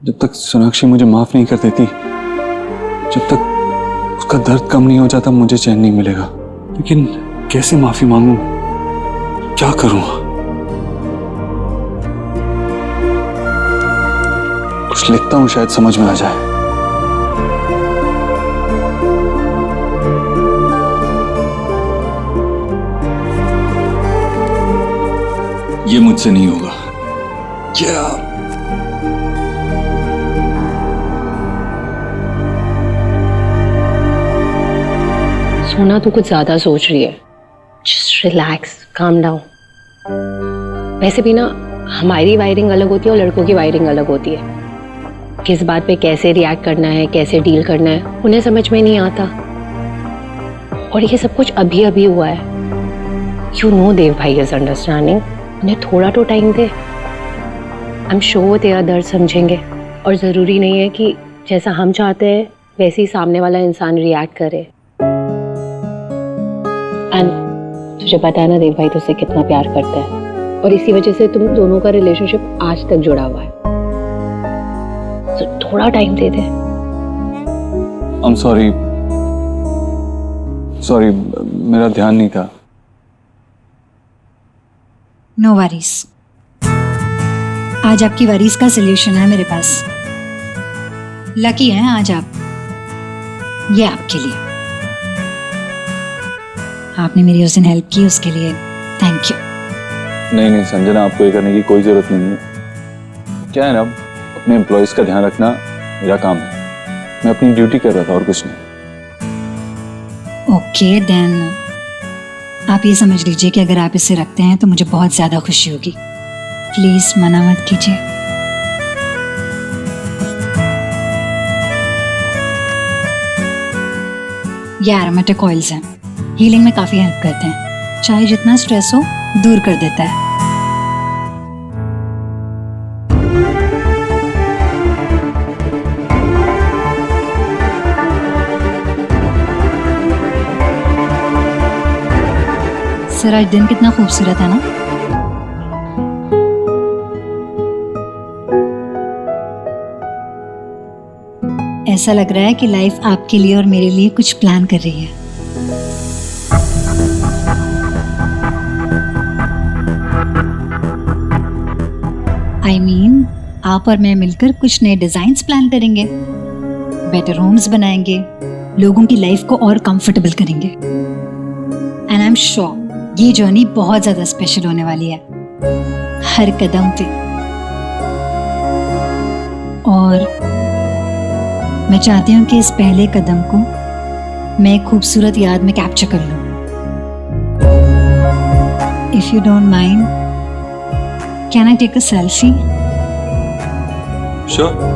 जब तक सोनाक्षी मुझे माफ नहीं कर देती, जब तक उसका दर्द कम नहीं हो जाता, मुझे चैन नहीं मिलेगा। लेकिन कैसे माफी मांगूं, क्या करूं? कुछ लिखता हूं, शायद समझ में आ जाए। ये मुझसे नहीं होगा। क्या सोना तू कुछ ज्यादा सोच रही है। Just relax, calm down. वैसे भी ना हमारी वायरिंग अलग होती है और लड़कों की वायरिंग अलग होती है। किस बात पे कैसे रिएक्ट करना है, कैसे डील करना है, उन्हें समझ में नहीं आता। और ये सब कुछ अभी अभी हुआ है। यू नो देव भाई इज अंडरस्टैंडिंग। उन्हें थोड़ा तो time they. I am sure वो तेरा दर्द समझेंगे। और ज़रूरी नहीं है कि जैसा हम चाहते हैं वैसे ही सामने वाला इंसान रिएक्ट करे। एंड तुझे पता है ना देव भाई तुझसे कितना प्यार करता है, और इसी वजह से तुम दोनों का रिलेशनशिप आज तक जुड़ा हुआ है। तो थोड़ा time they they. I'm sorry, मेरा ध्यान नहीं था। No worries. आज आपकी वरीज का सलूशन है मेरे पास। लकी हैं आज आप। ये आपके लिए। आपने मेरी उस दिन हेल्प की, उसके लिए थैंक यू। नहीं संजना, आपको ये करने की कोई जरूरत नहीं है। क्या है ना, अपने एम्प्लॉयज का ध्यान रखना मेरा काम है। मैं अपनी ड्यूटी कर रहा था और कुछ नहीं। ओके देन आप ये समझ लीजिए कि अगर आप इसे रखते हैं तो मुझे बहुत ज्यादा खुशी होगी। प्लीज मना मत कीजिए। ये एरोमेटिक ऑयल्स हैं, हीलिंग में काफी हेल्प करते हैं। चाहे जितना स्ट्रेस हो दूर कर देता है। सर आज दिन कितना खूबसूरत है ना। ऐसा लग रहा है कि लाइफ आपके लिए और मेरे लिए कुछ प्लान कर रही है। I mean, आप और मैं मिलकर कुछ नए डिजाइन्स प्लान करेंगे, बेटर होम्स बनाएंगे, लोगों की लाइफ को और कंफर्टेबल करेंगे। एंड आई एम श्योर ये जर्नी बहुत ज्यादा स्पेशल होने वाली है, हर कदम पे। और मैं चाहती हूँ कि इस पहले कदम को मैं एक खूबसूरत याद में कैप्चर कर लूँ। If you don't mind, can I take a selfie? Sure.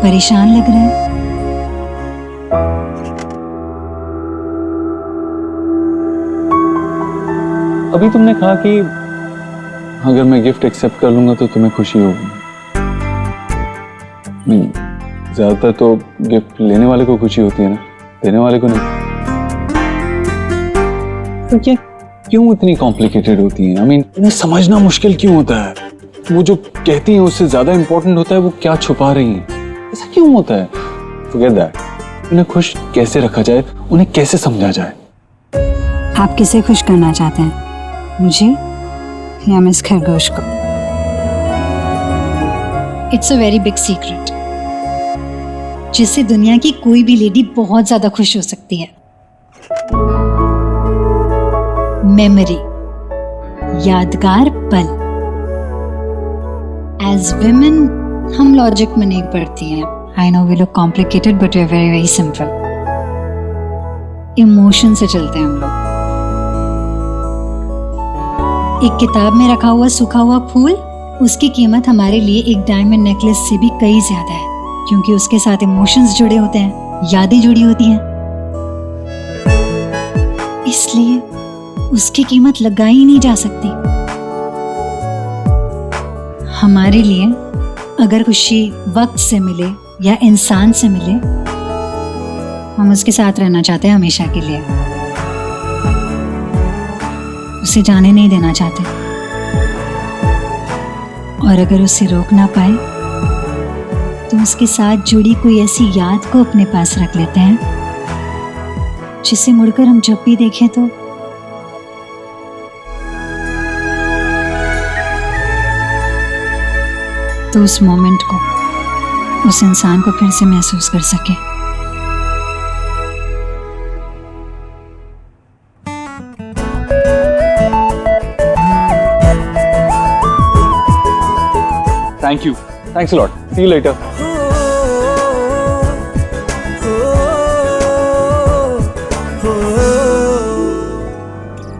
परेशान लग रहे हैं। अभी तुमने कहा कि अगर मैं गिफ्ट एक्सेप्ट कर लूंगा तो तुम्हें खुशी होगी। नहीं, ज्यादातर तो गिफ्ट लेने वाले को खुशी होती है ना, देने वाले को नहीं। तो क्या क्यों इतनी कॉम्प्लिकेटेड होती है? इन्हें समझना मुश्किल क्यों होता है? वो जो कहती है उससे ज्यादा इंपॉर्टेंट होता है वो क्या छुपा रही है। ऐसा क्यों होता है? Forget that. उन्हें खुश कैसे रखा जाए, उन्हें कैसे समझा जाए? आप किसे खुश करना चाहते हैं, मुझे या मिस खरगोश को? It's a very big secret जिससे दुनिया की कोई भी लेडी बहुत ज्यादा खुश हो सकती है। मेमोरी, यादगार पल। एज विमेन हम लॉजिक में नहीं पढ़ती हैं। I know we look complicated but we are very very simple. Emotion से चलते हैं हम लोग। एक किताब में रखा हुआ सूखा हुआ फूल, उसकी कीमत हमारे लिए एक डायमंड नेकलेस से भी कई ज्यादा है, क्योंकि उसके साथ इमोशंस जुड़े होते हैं, यादें जुड़ी होती हैं। इसलिए उसकी कीमत लगाई ही नहीं जा सकती। हमारे लिए अगर खुशी वक्त से मिले या इंसान से मिले हम उसके साथ रहना चाहते हैं हमेशा के लिए, उसे जाने नहीं देना चाहते। और अगर उसे रोक ना पाए तो उसके साथ जुड़ी कोई ऐसी याद को अपने पास रख लेते हैं जिसे मुड़कर हम जब भी देखें तो उस मोमेंट को, उस इंसान को फिर से महसूस कर सके। Thank you, thanks a lot, see you later.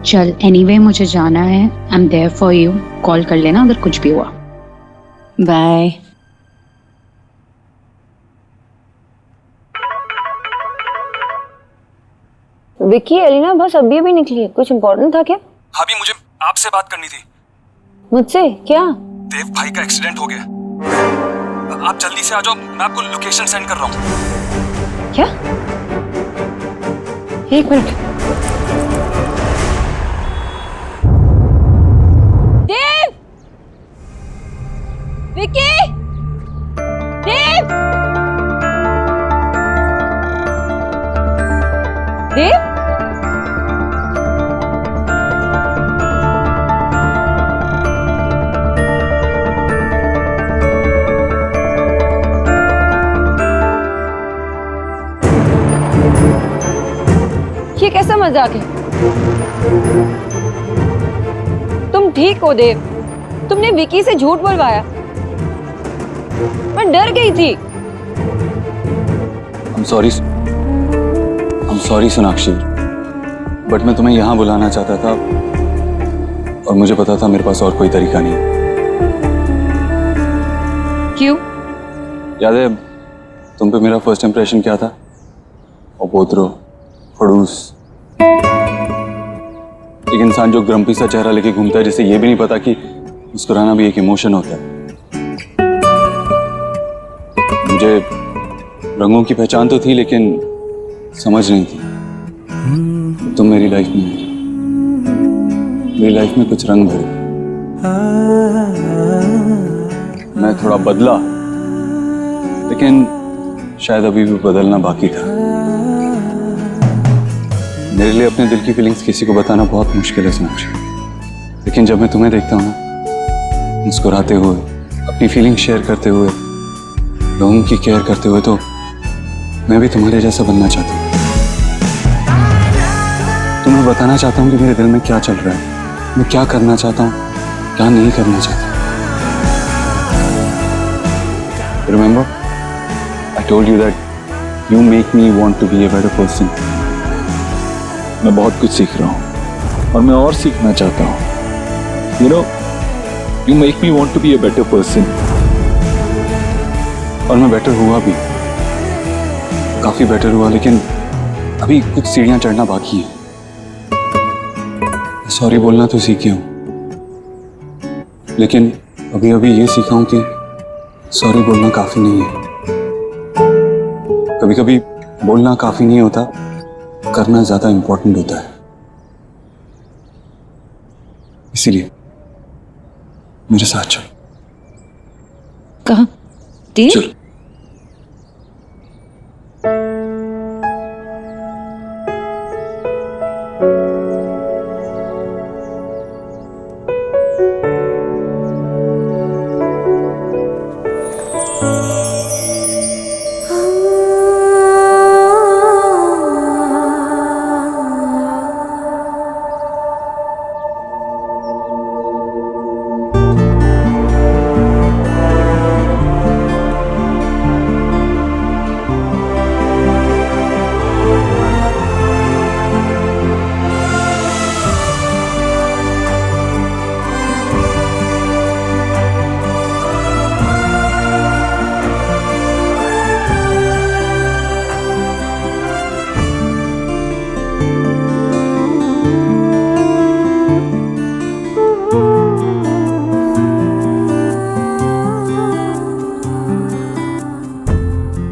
चल एनीवे मुझे जाना है, I am there for you, call कर लेना अगर कुछ भी हुआ। बाय। विक्की, एलिना बस अभी अभी निकली है, कुछ इम्पोर्टेंट था क्या? भाभी मुझे आपसे बात करनी थी। मुझसे क्या? देव भाई का एक्सीडेंट हो गया, आप जल्दी से आ जाओ, मैं आपको लोकेशन सेंड कर रहा हूँ। क्या? एक मिनट। देव! विक्की! देव! देव? ये कैसा मजाक है? तुम ठीक हो देव? तुमने विकी से झूठ बोलवाया। मैं डर गई थी। I'm sorry सोनाक्षी, बट मैं तुम्हें यहाँ बुलाना चाहता था और मुझे पता था मेरे पास और कोई तरीका नहीं। क्यों? याद है तुम पे मेरा फर्स्ट इंप्रेशन क्या था? अपोत्रो, खड़ूस, एक इंसान जो ग्रम्पी सा चेहरा लेके घूमता है, जिसे ये भी नहीं पता कि मुस्कुराना भी एक इमोशन होता है। मुझे रंगों की पहचान तो थी लेकिन समझ नहीं थी। तुम मेरी लाइफ में कुछ रंग भरे। मैं थोड़ा बदला, लेकिन शायद अभी भी बदलना बाकी था। मेरे लिए अपने दिल की फीलिंग्स किसी को बताना बहुत मुश्किल है सोनाक्षी, लेकिन जब मैं तुम्हें देखता हूँ ना, मुस्कुराते हुए, अपनी फीलिंग्स शेयर करते हुए, लोगों की केयर करते हुए, तो मैं भी तुम्हारे जैसा बनना चाहता हूँ। तुम्हें बताना चाहता हूँ कि मेरे दिल में क्या चल रहा है, मैं क्या करना चाहता हूँ, क्या नहीं करना चाहता। Remember, I told you that you make me want to be a better person. मैं बहुत कुछ सीख रहा हूँ और मैं और सीखना चाहता हूँ। You know, you make me want to be a better person. और मैं बेटर हुआ भी, काफी बेटर हुआ, लेकिन अभी कुछ सीढ़ियां चढ़ना बाकी है। सॉरी बोलना तो सीखी हूँ, लेकिन अभी अभी ये सीखा हूँ कि सॉरी बोलना काफी नहीं है। कभी कभी बोलना काफी नहीं होता, करना ज्यादा इंपॉर्टेंट होता है। इसीलिए मेरे साथ चल। कहाँ? देव? चल।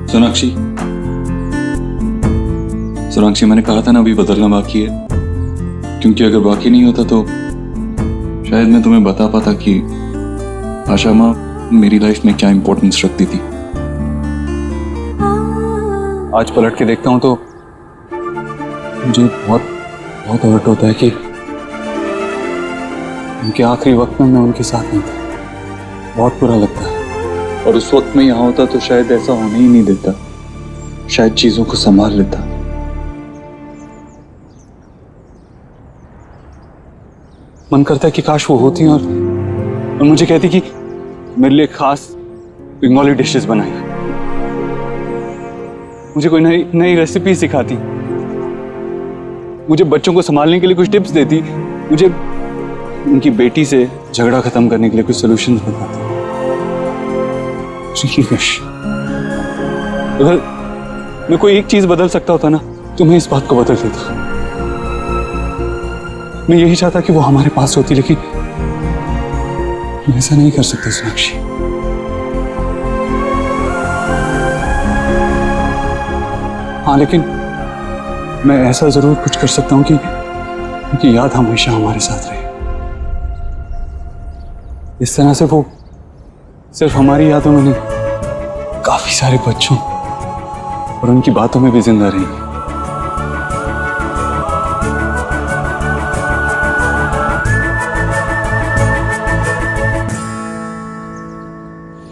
सोनाक्षी, सोनाक्षी, मैंने कहा था ना अभी बदलना बाकी है, क्योंकि अगर बाकी नहीं होता तो शायद मैं तुम्हें बता पाता कि आशा माँ मेरी लाइफ में क्या इंपॉर्टेंस रखती थी। आज पलट के देखता हूं तो मुझे बहुत बहुत हर्ट होता है कि उनके आखिरी वक्त में मैं उनके साथ नहीं था। बहुत बुरा लगता है। और उस वक्त में यहाँ होता तो शायद ऐसा होने ही नहीं देता, शायद चीजों को संभाल लेता। मन करता है कि काश वो होती और मुझे कहती कि मेरे लिए खास बंगाली डिशेस बनाई, मुझे कोई नई नई रेसिपी सिखाती, मुझे बच्चों को संभालने के लिए कुछ टिप्स देती, मुझे उनकी बेटी से झगड़ा खत्म करने के लिए कुछ सॉल्यूशंस बताती। अगर मैं कोई एक चीज बदल सकता होता ना तो मैं इस बात को बदल देता। मैं यही चाहता कि वो हमारे पास होती, लेकिन मैं ऐसा नहीं कर सकता सोनाक्षी। हाँ, लेकिन मैं ऐसा जरूर कुछ कर सकता हूं कि उनकी याद हमेशा हमारे साथ रहे। इस तरह से वो सिर्फ हमारी यादों में नहीं, काफी सारे बच्चों और उनकी बातों में भी जिंदा रहेंगी।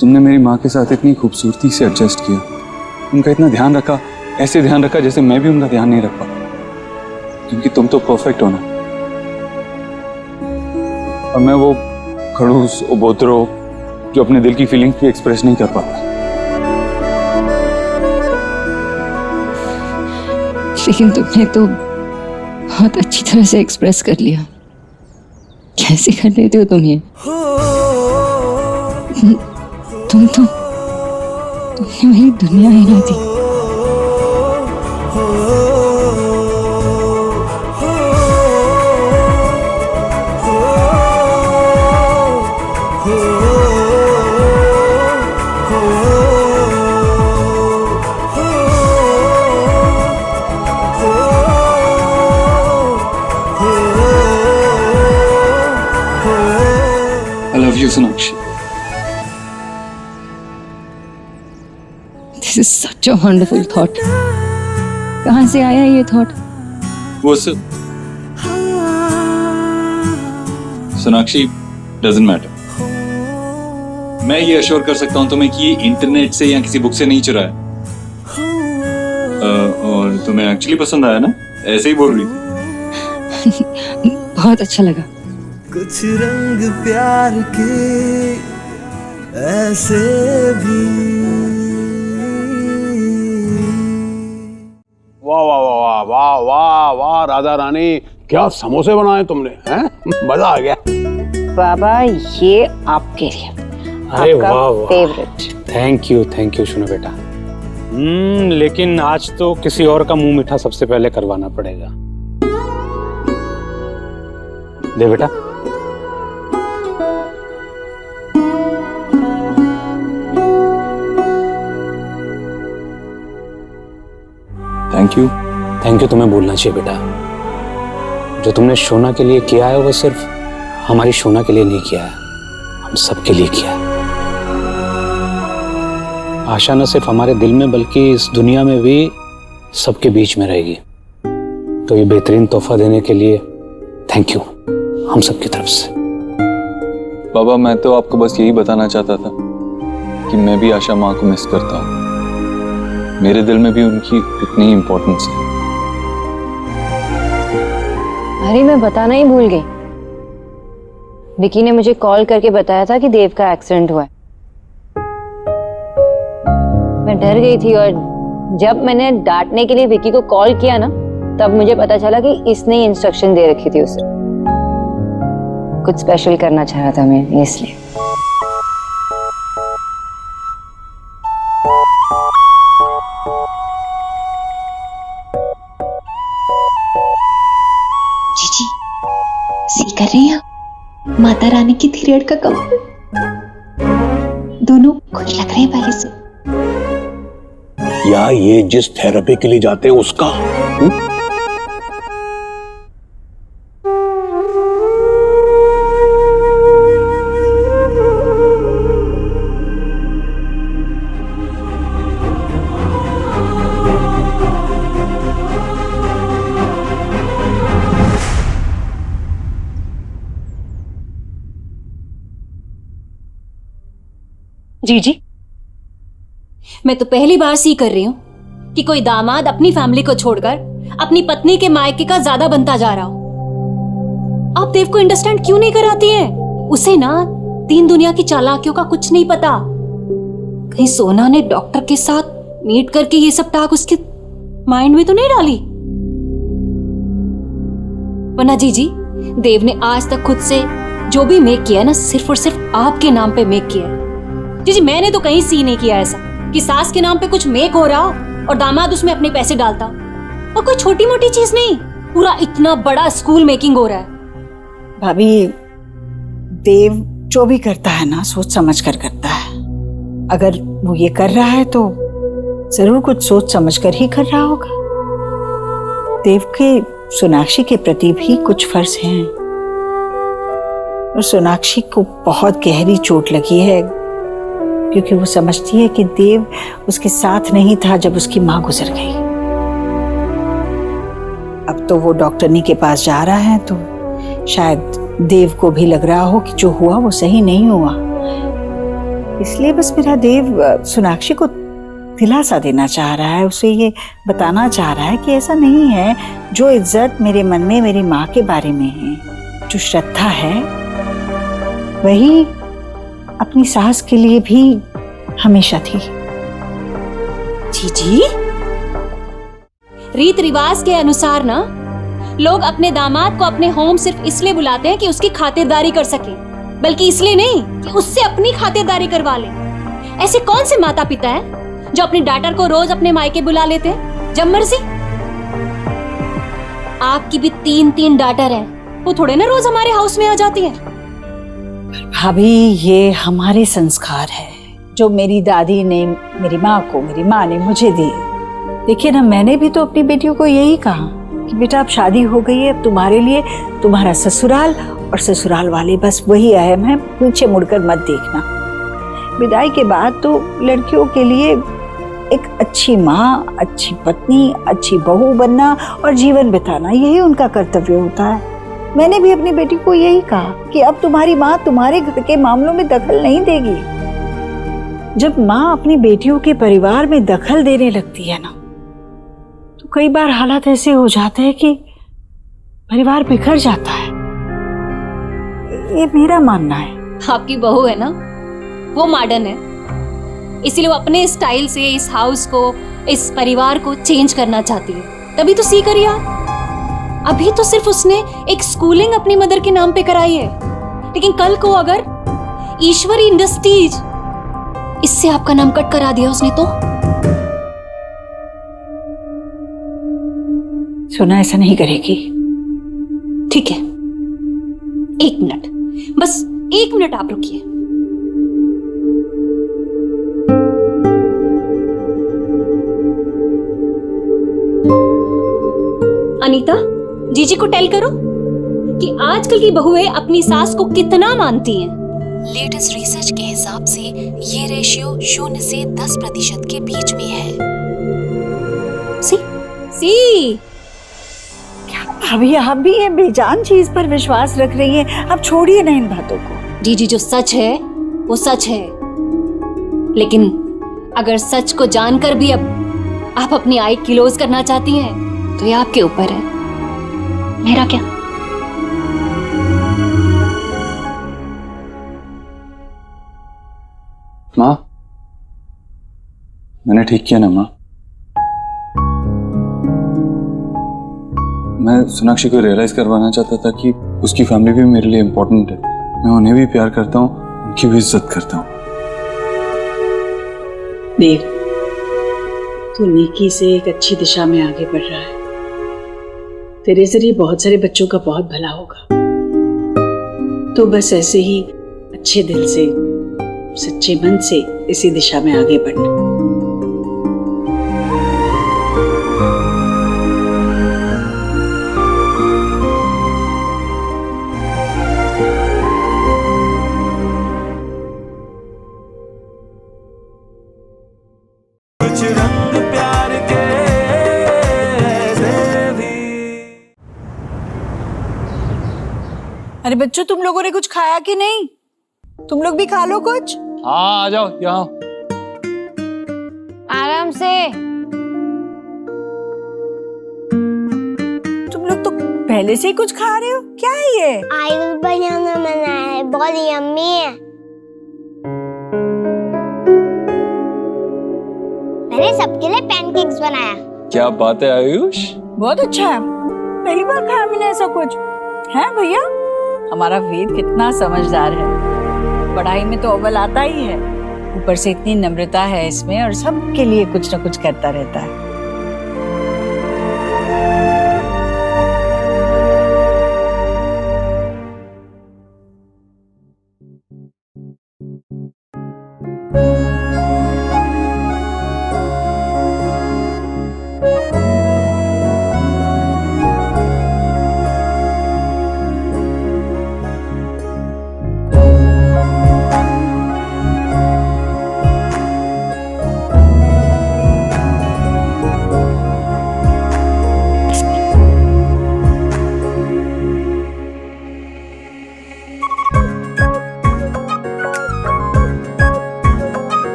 तुमने मेरी माँ के साथ इतनी खूबसूरती से एडजस्ट किया, उनका इतना ध्यान रखा, ऐसे ध्यान रखा जैसे मैं भी उनका ध्यान नहीं रख पाता, क्योंकि तुम तो परफेक्ट हो ना। और मैं वो खड़ूस उबोतरो जो अपने दिल की फीलिंग्स भी एक्सप्रेस नहीं कर पाता। लेकिन तुमने तो बहुत अच्छी तरह से एक्सप्रेस कर लिया। कैसे कर लेते हो तुम ये? तुमने मेरी दुनिया हिला दी। I love you, Sonakshi. This is such a wonderful thought. कहाँ से आया ये थॉट? वो सब सोनाक्षी डजंट मैटर। मैं ये अश्योर कर सकता हूँ तुम्हें कि ये इंटरनेट से या किसी बुक से नहीं चुरा है। और तुम्हें एक्चुअली पसंद आया ना, ऐसे ही बोल रही थी। बहुत अच्छा लगा। कुछ रंग प्यार के ऐसे भी। वाह वाह वाह वाह वाह वाह राधा रानी, क्या समोसे बनाए तुमने, हैं? मजा आ गया। बाबा ये आपके लिए, अरे आपका वाह वाह, फेवरेट। थैंक यू सुनो बेटा। लेकिन आज तो किसी और का मुंह मीठा सबसे पहले करवाना पड़ेगा। दे बेटा। थैंक यू तुम्हें बोलना चाहिए बेटा। जो तुमने शोना के लिए किया है वो सिर्फ हमारी शोना के लिए नहीं किया है, हम सबके लिए किया है। आशा न सिर्फ हमारे दिल में बल्कि इस दुनिया में भी सबके बीच में रहेगी। तो ये बेहतरीन तोहफा देने के लिए थैंक यू हम सबकी तरफ से। बाबा, मैं तो आपको बस यही बताना चाहता था कि मैं भी आशा माँ को मिस करता हूँ। मेरे दिल में भी उनकी इतनी इम्पोर्टेंस है। अरे मैं बताना ही भूल गई। विकी ने मुझे कॉल करके बताया था कि देव का एक्सीडेंट हुआ है। मैं डर गई थी और जब मैंने डांटने के लिए विकी को कॉल किया ना, तब मुझे पता चला कि इसने इंस्ट्रक्शन दे रखी थी उसे। कुछ स्पेशल करना चाह रहा था मैं, इसलिए। जीजी सी कर रही हैं माता रानी की थीरेड का कमाल। दोनों खुश लग रहे हैं पहले से। या ये जिस थेरेपी के लिए जाते हैं उसका जी मैं तो पहली बार सी कर रही हूँ कि कोई दामाद अपनी फैमिली को छोड़कर अपनी पत्नी के मायके का ज्यादा बनता जा रहा हो। आप देव को अंडरस्टैंड क्यों नहीं कराती हैं? उसे ना तीन दुनिया की चालाकियों का कुछ नहीं पता। कहीं सोना ने डॉक्टर के साथ मीट करके ये सब टाक उसके माइंड में तो नहीं डाली? वरना जी देव ने आज तक खुद से जो भी मेक किया है ना, सिर्फ और सिर्फ आपके नाम पे मेक किया है। जी मैंने तो कहीं सी नहीं किया ऐसा कि सास के नाम पे कुछ मेक हो रहा हो और दामाद उसमें अपने पैसे डालता। और कोई छोटी मोटी चीज नहीं, पूरा इतना बड़ा स्कूल मेकिंग हो रहा है। भाभी, देव जो भी करता है ना सोच समझ कर करता है। अगर वो ये कर रहा है तो जरूर कुछ सोच समझ कर ही कर रहा होगा। देव के सोनाक्षी के प्रति भी कुछ फर्ज हैं और सोनाक्षी को बहुत गहरी चोट लगी है क्योंकि वो समझती है कि देव उसके साथ नहीं था जब उसकी माँ गुजर गई। अब तो वो डॉक्टरनी के पास जा रहा है तो शायद देव को भी लग रहा हो कि जो हुआ वो सही नहीं हुआ। इसलिए बस मेरा देव सोनाक्षी को दिलासा देना चाह रहा है, उसे ये बताना चाह रहा है कि ऐसा नहीं है। जो इज्जत मेरे मन में मेरी माँ के बारे में है, जो श्रद्धा है, वही अपनी सास के लिए भी हमेशा थी। जी रीत रिवाज के अनुसार ना लोग अपने दामाद को अपने होम सिर्फ इसलिए बुलाते हैं कि उसकी खातिरदारी कर सके, बल्कि इसलिए नहीं कि उससे अपनी खातिरदारी करवा ले। ऐसे कौन से माता पिता हैं जो अपनी डॉटर को रोज अपने मायके बुला लेते हैं जब मर्जी? आपकी भी तीन डॉटर हैं, वो थोड़े ना रोज हमारे हाउस में आ जाती हैं। भाभी, ये हमारे संस्कार है जो मेरी दादी ने मेरी माँ को, मेरी माँ ने मुझे दिए। देखिए ना, मैंने भी तो अपनी बेटियों को यही कहा कि बेटा अब शादी हो गई है, अब तुम्हारे लिए तुम्हारा ससुराल और ससुराल वाले बस वही अहम है, पीछे मुड़कर मत देखना। विदाई के बाद तो लड़कियों के लिए एक अच्छी माँ, अच्छी पत्नी, अच्छी बहू बनना और जीवन बिताना, यही उनका कर्तव्य होता है। मैंने भी अपनी बेटी को यही कहा कि अब तुम्हारी माँ तुम्हारे घर के मामलों में दखल नहीं देगी। जब माँ अपनी बेटियों के परिवार में दखल देने लगती है ना, तो कई बार हालात ऐसे हो जाते हैं कि परिवार बिखर जाता है। ये मेरा मानना है। आपकी बहू है ना, वो मॉडर्न है, इसीलिए वो अपने स्टाइल से इस हाउस को, इस परिवार को चेंज करना चाहती है। तभी तो सी करिए आप। अभी तो सिर्फ उसने एक स्कूलिंग अपनी मदर के नाम पे कराई है, लेकिन कल को अगर ईश्वरी इंडस्ट्रीज इससे आपका नाम कट करा दिया उसने तो? सोना ऐसा नहीं करेगी। ठीक है, 1 मिनट, बस 1 मिनट आप रुकिए। अनीता, जीजी को टेल करो कि आजकल की बहुएं अपनी सास को कितना मानती हैं। लेटेस्ट रिसर्च के हिसाब से ये रेशियो 0 से 10% के बीच में है। सी अभी आप भी ये बेजान चीज पर विश्वास रख रही हैं। अब छोड़िए ना इन बातों को। जीजी, जो सच है वो सच है, लेकिन अगर सच को जानकर भी अब आप अपनी आई क्लोज करना चाहती हैं तो ये आपके ऊपर है, मेरा क्या। माँ, मैंने ठीक किया ना माँ? मैं सोनाक्षी को रियलाइज करवाना चाहता था कि उसकी फैमिली भी मेरे लिए इम्पोर्टेंट है। मैं उन्हें भी प्यार करता हूँ, उनकी भी इज्जत करता हूँ। देव, तू नेकी से एक अच्छी दिशा में आगे बढ़ रहा है। तेरे जरिए बहुत सारे बच्चों का बहुत भला होगा। तो बस ऐसे ही अच्छे दिल से, सच्चे मन से इसी दिशा में आगे बढ़ना। कुछ रंग प्यार के ऐसे भी। अरे बच्चों, तुम लोगों ने कुछ खाया कि नहीं? तुम लोग भी खा लो कुछ। हाँ आ जाओ यहाँ। आराम से। तुम लोग तो पहले से ही कुछ खा रहे हो, क्या है ये? आलू बनाना मना है, बहुत यम्मी है। मैंने सबके लिए पैनकेक्स बनाया। क्या बात है आयुष, बहुत अच्छा है, पहली बार खाया मैंने ऐसा कुछ। है भैया, हमारा वेद कितना समझदार है, पढ़ाई में तो अव्वल आता ही है, ऊपर से इतनी नम्रता है इसमें और सबके लिए कुछ ना कुछ करता रहता है।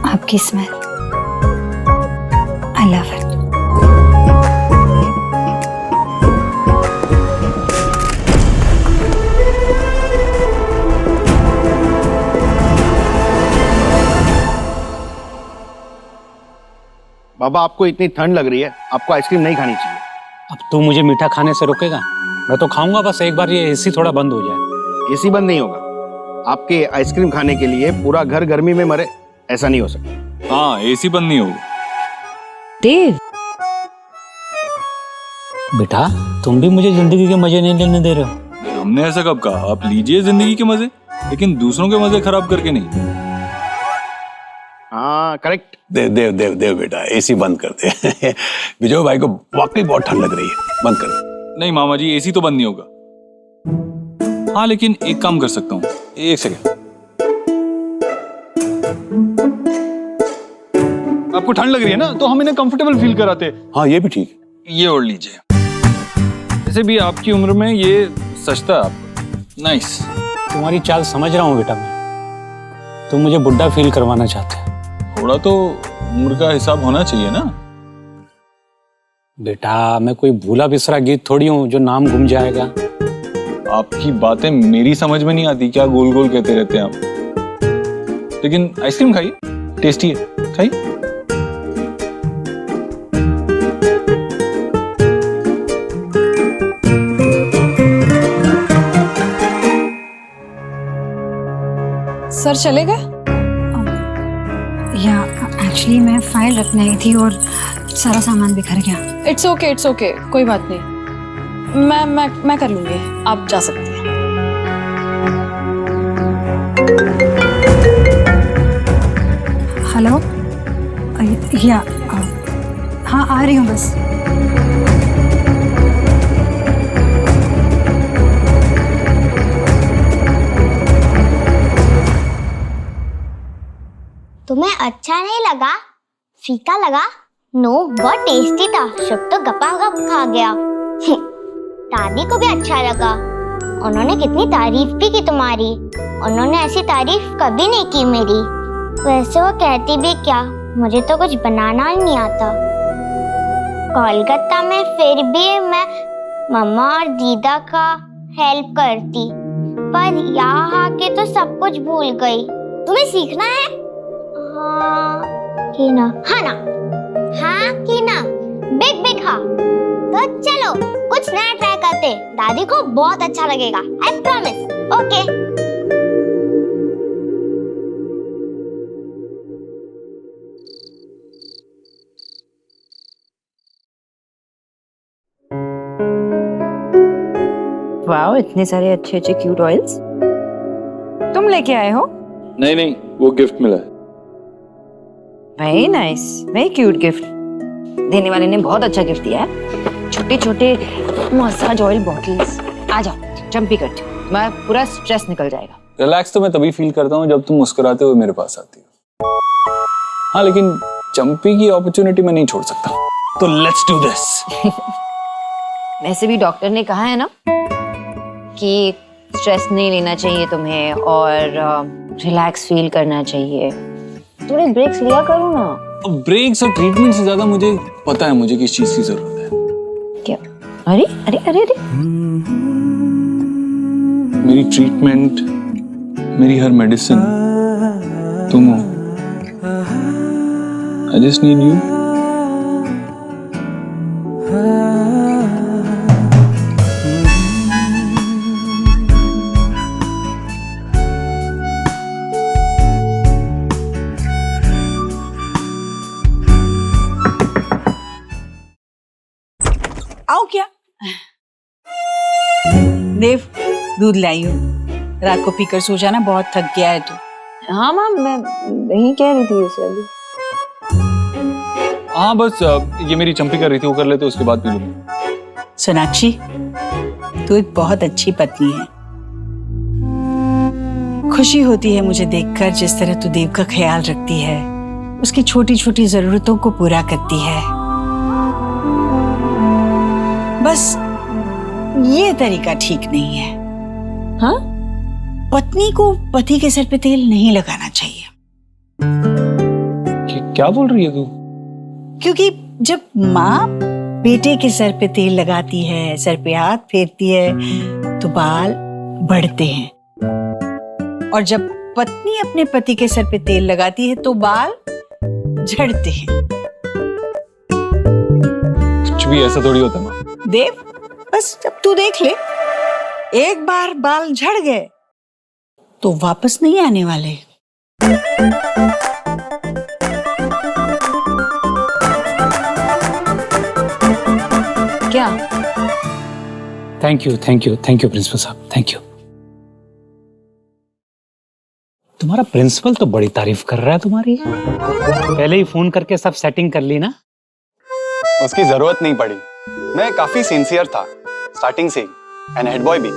आपकी स्मेल, आई लव इट। बाबा, आपको इतनी ठंड लग रही है, आपको आइसक्रीम नहीं खानी चाहिए। अब तू मुझे मीठा खाने से रोकेगा? मैं तो खाऊंगा, बस एक बार ये एसी थोड़ा बंद हो जाए। एसी बंद नहीं होगा, आपके आइसक्रीम खाने के लिए पूरा घर गर्मी में मरे, ऐसा नहीं हो सकता। हाँ एसी बंद नहीं होगा। देव, बेटा तुम भी मुझे जिंदगी के मजे नहीं लेने दे रहे हो। हमने ऐसा कब कहा? आप लीजिए जिंदगी के मजे, लेकिन दूसरों के मजे खराब करके नहीं। हाँ करेक्ट। देव देव देव देव बेटा, एसी बंद कर दे। विजय भाई को वाकई बहुत ठंड लग रही है, बंद कर दे। नहीं मामा जी, एसी तो बंद नहीं होगा। हाँ लेकिन एक काम कर सकता हूँ, एक सेकेंड। आपको ठंड लग रही है ना, तो हम इन्हें कंफर्टेबल फील कराते। हाँ ये भी ठीक है। ये ओढ़ लीजिए, वैसे भी आपकी उम्र में ये सस्ता है आपको। नाइस। तुम्हारी चाल समझ रहा हूँ बेटा मैं, तुम मुझे बुढ़ा फील करवाना चाहते हो। थोड़ा तो उम्र का हिसाब होना चाहिए ना बेटा। मैं कोई भूला बिसरा गीत थोड़ी हूँ जो नाम घूम जाएगा। आपकी बातें मेरी समझ में नहीं आती, क्या गोल गोल कहते रहते हैं आप। लेकिन आइसक्रीम खाइए, टेस्टी है, खाइए। सर चलेगा? या एक्चुअली मैं फाइल रखने आई थी और सारा सामान बिखर गया। इट्स ओके, कोई बात नहीं, मैं कर लूंगी, आप जा सकती हैं। हेलो, या हाँ आ रही हूँ बस। तुम्हें अच्छा नहीं लगा? फीका लगा? नो, बहुत टेस्टी था। शुभ तो गपागप खा गया। दादी को भी अच्छा लगा, उन्होंने कितनी तारीफ भी की तुम्हारी। उन्होंने ऐसी तारीफ कभी नहीं की मेरी। वैसे वो कहती भी क्या, मुझे तो कुछ बनाना ही नहीं आता। कोलकाता में फिर भी मैं मम्मा और दीदा का हेल्प करती, पर यहाँ आके तो सब कुछ भूल गई। तुम्हें सीखना है? हाँ कि ना? हाँ ना? हाँ कि ना? बिग बिग हाँ। तो चलो कुछ नया ट्राई करते, दादी को बहुत अच्छा लगेगा, आई प्रॉमिस। ओके। वाओ, इतने सारे अच्छे अच्छे क्यूट ऑयल्स तुम लेके आए हो? नहीं, वो गिफ्ट मिला है। Very nice, very cute gift. देने वाले ने बहुत अच्छा गिफ्ट दिया है। छोटे छोटे मसाज ऑयल बॉटल्स। आ जाओ, जंपी करते हो, तुम्हारा पूरा स्ट्रेस निकल जाएगा। रिलैक्स तो मैं तभी फील करता हूँ जब तुम मुस्कुराते हुए मेरे पास आती हो। हाँ लेकिन चंपी की अपॉर्चुनिटी मैं नहीं छोड़ सकता, तो लेट्स डू दिस। वैसे भी डॉक्टर ने कहा है ना कि स्ट्रेस नहीं लेना चाहिए तुम्हें और रिलैक्स फील करना चाहिए। थोड़े ब्रेक्स लिया करो ना। ब्रेक्स और ट्रीटमेंट से ज्यादा मुझे पता है मुझे किस चीज की जरूरत है। क्या? अरे अरे अरे अरे मेरी ट्रीटमेंट, मेरी हर मेडिसिन तुम हो। I just need you. आओ क्या? देव, दूध लाई हूँ। रात को पीकर सो जाना, बहुत थक गया है तू। हाँ मैम, मैं नहीं कह रही थी इसे अभी। हाँ बस ये मेरी चंपी कर रही थी, वो कर लेते उसके बाद पी लूंगी। सोनाक्षी, तू एक बहुत अच्छी पत्नी है। खुशी होती है मुझे देखकर जिस तरह तू देव का ख्याल रखती है, उसकी छोटी छोटी जरूरतों को पूरा करती है। बस ये तरीका ठीक नहीं है। हाँ, पत्नी को पति के सर पे तेल नहीं लगाना चाहिए। क्या बोल रही है तू? क्योंकि जब माँ बेटे के सर पे तेल लगाती है, सर पे हाथ फेरती है, तो बाल बढ़ते हैं, और जब पत्नी अपने पति के सर पे तेल लगाती है तो बाल झड़ते हैं। कुछ भी ऐसा थोड़ी होता है माँ। देव, बस जब तू देख ले, एक बार बाल झड़ गए तो वापस नहीं आने वाले। क्या? थैंक यू प्रिंसिपल साहब, थैंक यू। तुम्हारा प्रिंसिपल तो बड़ी तारीफ कर रहा है तुम्हारी। पहले ही फोन करके सब सेटिंग कर ली ना? उसकी जरूरत नहीं पड़ी, मैं काफी सिंसियर था स्टार्टिंग से ही, एंड हेड बॉय भी।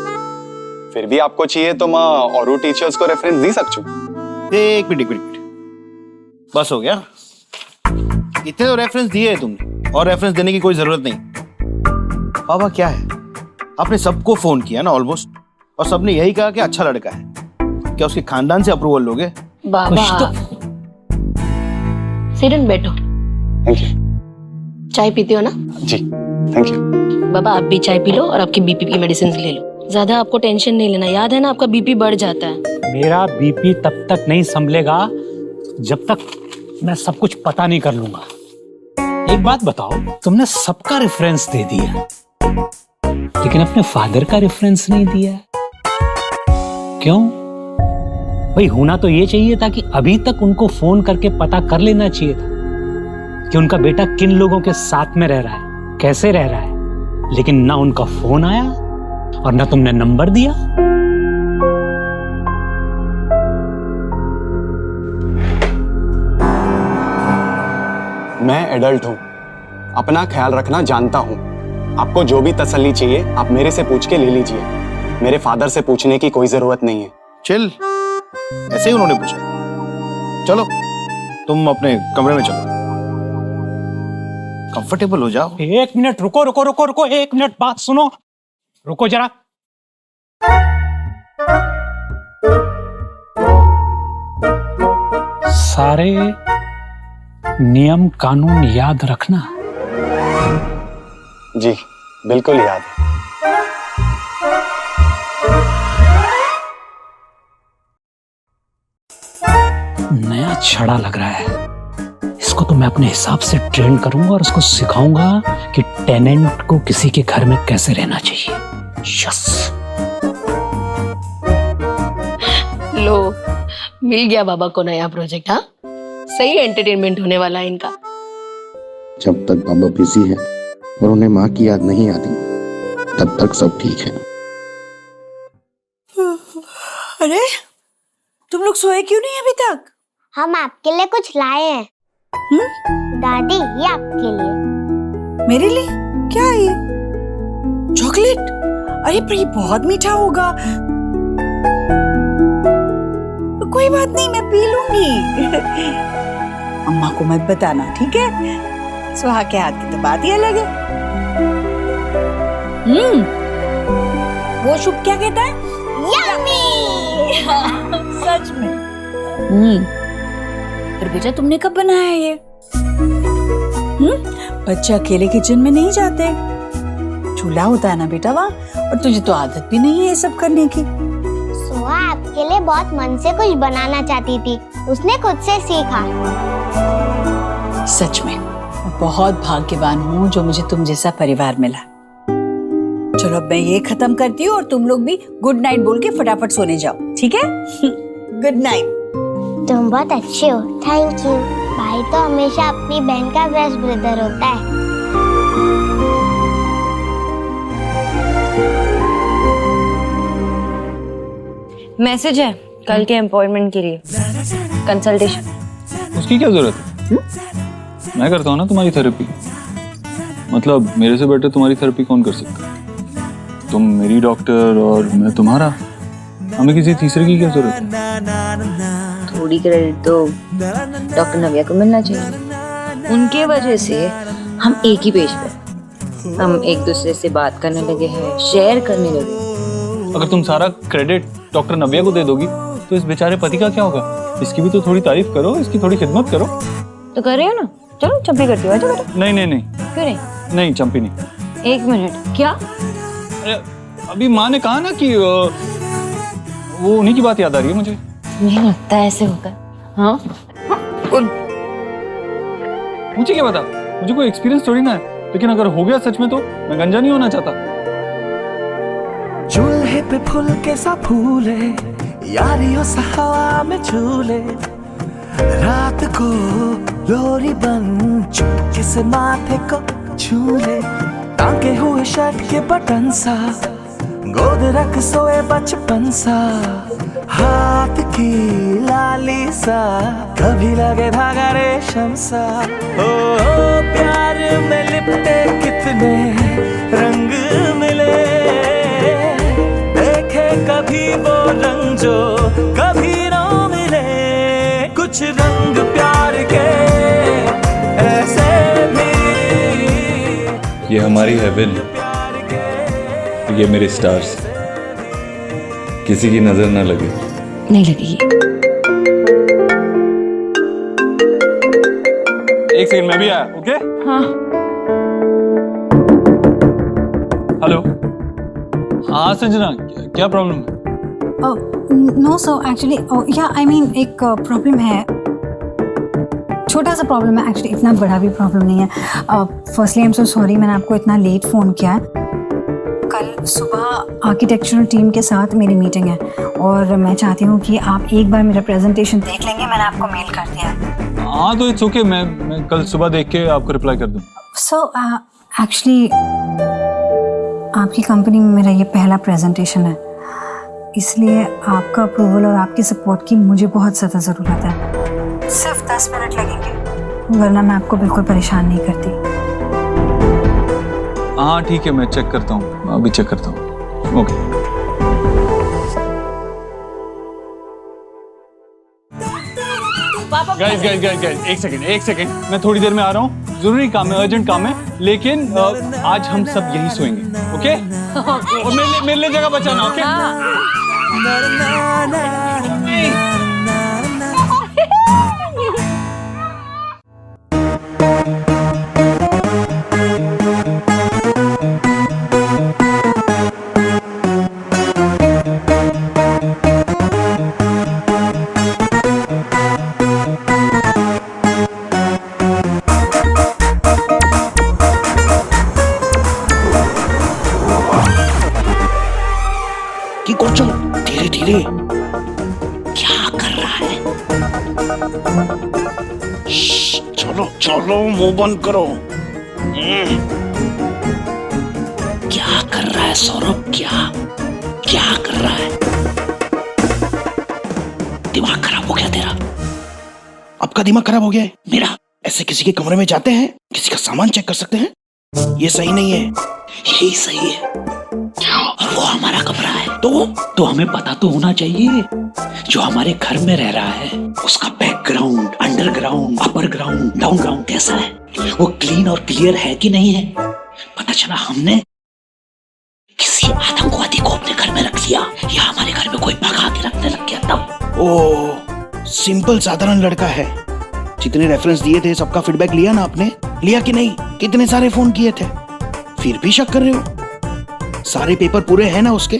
फिर भी आपको चाहिए तो मैं और टीचर्स को रेफरेंस दे सकूं। एक मिनट, बस हो गया। इतने तो रेफरेंस दिए है तुमने, और रेफरेंस देने की कोई जरूरत नहीं। बाबा क्या है, आपने सबको फोन किया ना ऑलमोस्ट, और सबने यही कहा कि अच्छा लड़का है। क्या उसके खानदान से अप्रूवल लोगे? बाबा सिट एंड बैठो। Thank you. चाय पीते हो ना? जी थैंक यू। बाबा आप भी चाय पी लो और आपकी बीपी की मेडिसिन ले लो। ज्यादा आपको टेंशन नहीं लेना, याद है ना आपका बीपी बढ़ जाता है। मेरा बीपी तब तक नहीं संभलेगा जब तक मैं सब कुछ पता नहीं कर लूंगा। एक बात बताओ, तुमने सबका रेफरेंस दे दिया लेकिन अपने फादर का रेफरेंस नहीं दिया, क्यों? भाई होना तो ये चाहिए था कि अभी तक उनको फोन करके पता कर लेना चाहिए था कि उनका बेटा किन लोगों के साथ में रह रहा है, कैसे रह रहा है। लेकिन ना उनका फोन आया और ना तुमने नंबर दिया। मैं एडल्ट हूं, अपना ख्याल रखना जानता हूं। आपको जो भी तसल्ली चाहिए आप मेरे से पूछ के ले लीजिए। मेरे फादर से पूछने की कोई जरूरत नहीं है। चिल, ऐसे ही उन्होंने पूछा। चलो तुम अपने कमरे में चलो, कंफर्टेबल हो जाओ। एक मिनट रुको, एक मिनट बात सुनो, रुको जरा। सारे नियम कानून याद रखना। जी बिल्कुल याद है। नया छड़ा लग रहा है, इसको तो मैं अपने हिसाब से ट्रेन करूंगा और उसको सिखाऊंगा कि टेनेंट को किसी के घर में कैसे रहना चाहिए। यस। लो, मिल गया बाबा को नया प्रोजेक्ट। हाँ, सही एंटरटेनमेंट होने वाला है इनका। जब तक बाबा बिजी है और उन्हें माँ की याद नहीं आती तब तक सब ठीक है। अरे तुम लोग सोए क्यों नहीं अभी तक? हम आपके लिए कुछ लाए हैं। दादी, ये आपके लिए। मेरे लिए? क्या है ये? चॉकलेट? अरे पर ये बहुत मीठा होगा। कोई बात नहीं, मैं पी लूंगी। अम्मा को मत बताना, ठीक है? सुहा के हाथ की तो बात ही अलग है। वो शुभ क्या कहता है? यम्मी। सच में। पर बेटा तुमने कब बनाया ये? बच्चे अकेले किचन में नहीं जाते, चूल्हा होता है ना बेटा वहाँ, और तुझे तो आदत भी नहीं है ये सब करने की। सुहा आपके लिए बहुत मन से कुछ बनाना चाहती थी, उसने खुद से सीखा। सच में मैं बहुत भाग्यवान हूँ जो मुझे तुम जैसा परिवार मिला। चलो अब मैं ये खत्म करती हूँ और तुम लोग भी गुड नाइट बोल के फटाफट सोने जाओ, ठीक है? Good night. तुम बहुत अच्छे हो, थैंक यू। भाई तो हमेशा अपनी बहन का बेस्ट ब्रदर होता है। मैसेज है कल के अपॉइंटमेंट के लिए, कंसल्टेशन। उसकी क्या जरूरत है? मैं करता हूँ ना तुम्हारी थेरेपी। मतलब मेरे से बेटर तुम्हारी थेरेपी कौन कर सकता है? तुम मेरी डॉक्टर और मैं तुम्हारा, हमें किसी तीसरे की क्या जरूरत है? थोड़ी क्रेडिट तो डॉक्टर नव्या को मिलना चाहिए। उनके वजह से हम एक ही पेज पे, हम एक दूसरे से बात करने लगे हैं, शेयर करने लगे। अगर तुम सारा क्रेडिट डॉक्टर नव्या को दे दोगी तो इस बेचारे पति का क्या होगा? इसकी भी तो थोड़ी तारीफ करो, इसकी थोड़ी खिदमत करो। तो कर रहे हो ना, चलो चंपी करती हो। नहीं नहीं नहीं, क्यों नहीं? नहीं चंपी नहीं। एक मिनट, क्या? अरे अभी माँ ने कहा ना कि वो उन्हीं की बात याद आ रही है मुझे। नहीं लगता ऐसे होगा। हाँ मुझे क्या पता, मुझे कोई एक्सपीरियंस थोड़ी ना है, लेकिन अगर हो गया सच में तो मैं गंजा नहीं होना चाहता। चूल्हे पे फूल के सा फूले, यारियों सा हवा में झूले, रात को लोरी बन चुपके से माथे को छूले, टांगे हुए शर्ट के बटन सा, गोद रख सोए बचपन सा, हाथ की लाली सा, कभी लगे धागा रेशम सा। ओ प्यार में लिपटे कितने रंग मिले, देखे कभी वो रंग जो कभी ना मिले, कुछ रंग प्यार के ऐसे भी। ये हमारी हेवन, ये मेरे स्टार्स, किसी की नजर ना लगे। नहीं लगेगी। एक सेकंड, मैं भी आया। ओके? हाँ। हेलो। हाँ संजना, क्या प्रॉब्लम है? नो सो एक्चुअली या आई मीन एक प्रॉब्लम है, छोटा सा प्रॉब्लम है एक्चुअली, इतना बड़ा भी प्रॉब्लम नहीं है। Firstly I am so sorry मैंने आपको इतना लेट फ़ोन किया है। कल सुबह आर्किटेक्चरल टीम के साथ मेरी मीटिंग है और मैं चाहती हूँ कि आप एक बार मेरा प्रेजेंटेशन देख लेंगे, मैंने आपको मेल कर दिया है। हाँ तो इट्स ओके, मैं कल सुबह देख के आपको रिप्लाई कर दूँ। सो एक्चुअली आपकी कंपनी में मेरा ये पहला प्रेजेंटेशन है, इसलिए आपका अप्रूवल और आपकी सपोर्ट की मुझे बहुत ज़्यादा ज़रूरत है। सिर्फ 10 मिनट लगेंगे, वरना मैं आपको बिल्कुल परेशान नहीं करती। हाँ ठीक है, मैं चेक करता हूँ, अभी चेक करता हूँ। Okay. Guys guys guys guys, एक सेकंड, मैं थोड़ी देर में आ रहा हूँ, जरूरी काम है, अर्जेंट काम है, लेकिन आज हम सब यही सोएंगे। ओके? और मेरे लिए जगह बचाना। ओके? धीरे धीरे क्या कर रहा है? चलो चलो, मुंह बंद करो। क्या कर रहा है सौरभ? क्या कर रहा है? दिमाग खराब हो गया तेरा? आपका दिमाग खराब हो गया है? मेरा? ऐसे किसी के कमरे में जाते हैं, किसी का सामान चेक कर सकते हैं? ये सही नहीं है, यही सही है। और वो हमारा कमरा है तो हमें पता तो होना चाहिए जो हमारे घर में रह रहा है उसका background, underground, upper ground, down ground कैसा है, वो क्लीन और क्लियर है कि नहीं है। पता चला हमने किसी आतंकवादी को अपने घर में रख लिया या हमारे घर में कोई भगा के रखने लग गया तब। ओ सिंपल साधारण लड़का है। जितने रेफरेंस दिए थे सबका फीडबैक लिया ना आपने? लिया कि नहीं? कितने सारे फोन किए थे, फिर भी शक कर रहे हो? सारे पेपर पूरे हैं ना उसके?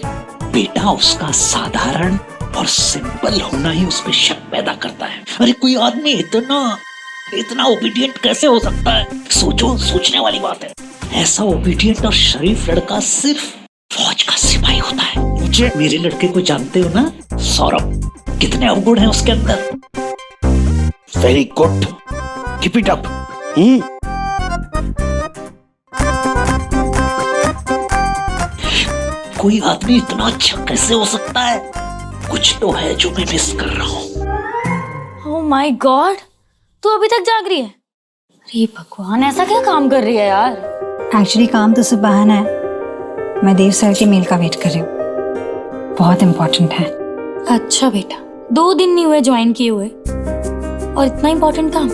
बेटा उसका साधारण और सिंपल होना ही उसमें शक पैदा करता है। अरे कोई आदमी इतना ओबीडियंट कैसे हो सकता है? सोचो, सोचने वाली बात है। ऐसा ओबीडियंट और शरीफ लड़का सिर्फ फौज का सिपाही होता है। मुझे मेरे लड़के को जानते हो ना सौरभ, कितने अवगुण हैं उसके अंदर। Very good, keep it up. कोई आदमी इतना अच्छा कैसे हो सकता है? कुछ तो है जो मैं मिस कर रहा हूँ। ओह माय गॉड, तू अभी तक जाग रही है? अरे भगवान, ऐसा क्या काम कर रही है यार? एक्चुअली काम तो सिर्फ बहाना है। मैं देव सर के मेल का वेट कर रही हूँ, बहुत इम्पोर्टेंट है। अच्छा बेटा, 2 दिन नहीं हुए ज्वाइन किए हुए और इतना इम्पोर्टेंट काम?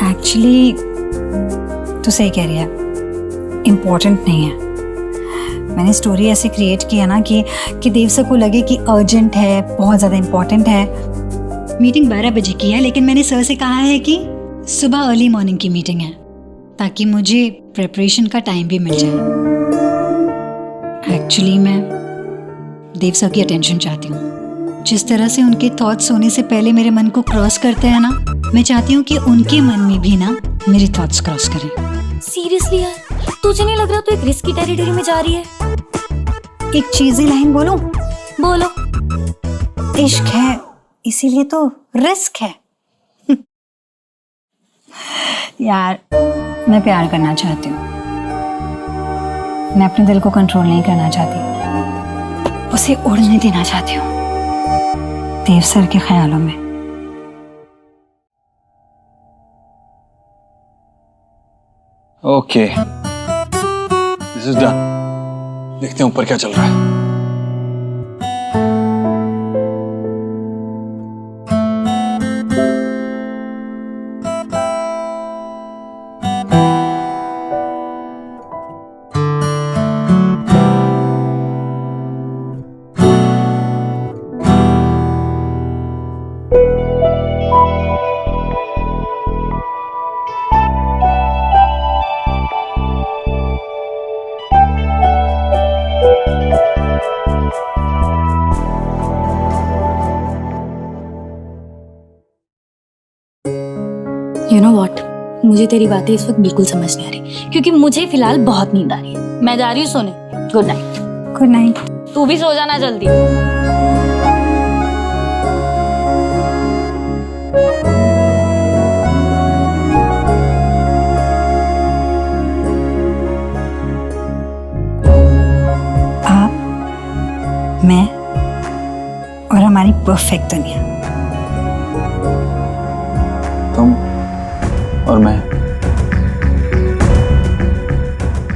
एक्चुअली तो सही कह रही है, इम्पोर्टेंट नहीं है। मैंने स्टोरी ऐसे क्रिएट किया ना कि देव सर को लगे कि अर्जेंट है, बहुत ज़्यादा इम्पोर्टेंट है। मीटिंग 12 बजे की है, लेकिन मैंने सर से कहा है कि सुबह अर्ली मॉर्निंग की मीटिंग है ताकि मुझे प्रिपरेशन का टाइम भी मिल जाए। एक्चुअली मैं देव सर की अटेंशन चाहती हूँ। जिस तरह से उनके थॉट्स होने से पहले मेरे मन को क्रॉस करते हैं ना, मैं चाहती हूँ कि उनके मन में भी ना मेरे थॉट्स क्रॉस करें। सीरियसली यार, तुझे नहीं लग रहा तू एक रिस्की टेरिटरी में जा रही है? एक चीज़ी लाइन बोलो? बोलो। इश्क है इसीलिए तो रिस्क है। यार मैं प्यार करना चाहती हूँ, मैं अपने दिल को कंट्रोल नहीं करना चाहती, उसे उड़ने देना चाहती हूँ देव सर के ख्यालों में। Okay, this is done. देखते हैं ऊपर क्या चल रहा है। You know what? मुझे तेरी बातें इस वक्त बिल्कुल समझ नहीं आ रही, क्योंकि मुझे फिलहाल बहुत नींद आ रही है। मैं जा रही हूँ सोने। Good night. Good night. तू भी सो जाना जल्दी। आप, मैं और हमारी परफेक्ट दुनिया। तुम और मैं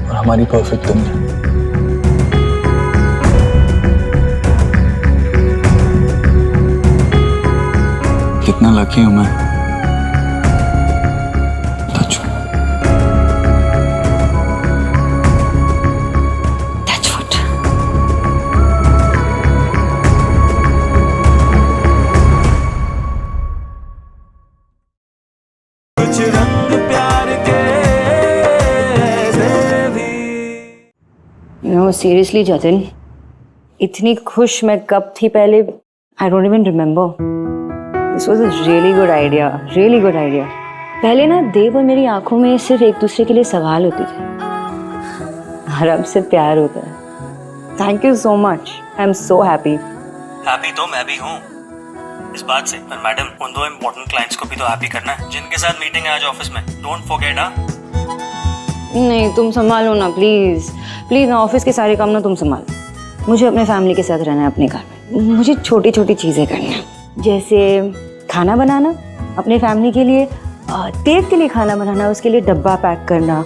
और हमारी परफेक्ट दुनिया। कितना लकी हूं मैं। नो सीरियसली जतिन, इतनी खुश मैं कब थी पहले, I don't even remember. This was a really good idea, really good idea. पहले ना देव और मेरी आंखों में सिर्फ एक दूसरे के लिए सवाल होते थे, और अब से प्यार होता है। Thank you so much, I am so happy. Happy तो मैं भी हूँ इस बात से, पर मैडम उन 2 इम्पोर्टेंट क्लाइंट्स को भी तो हैप्पी करना है जिनके साथ मीटिंग है आज ऑफिस में। Don't forget. नहीं, तुम संभालो ना प्लीज प्लीज ना, ऑफिस के सारे काम ना तुम संभालो। मुझे अपने फैमिली के साथ रहना है अपने घर में। मुझे छोटी छोटी चीज़ें करनी है, जैसे खाना बनाना अपने फैमिली के लिए, देव के लिए खाना बनाना, उसके लिए डब्बा पैक करना,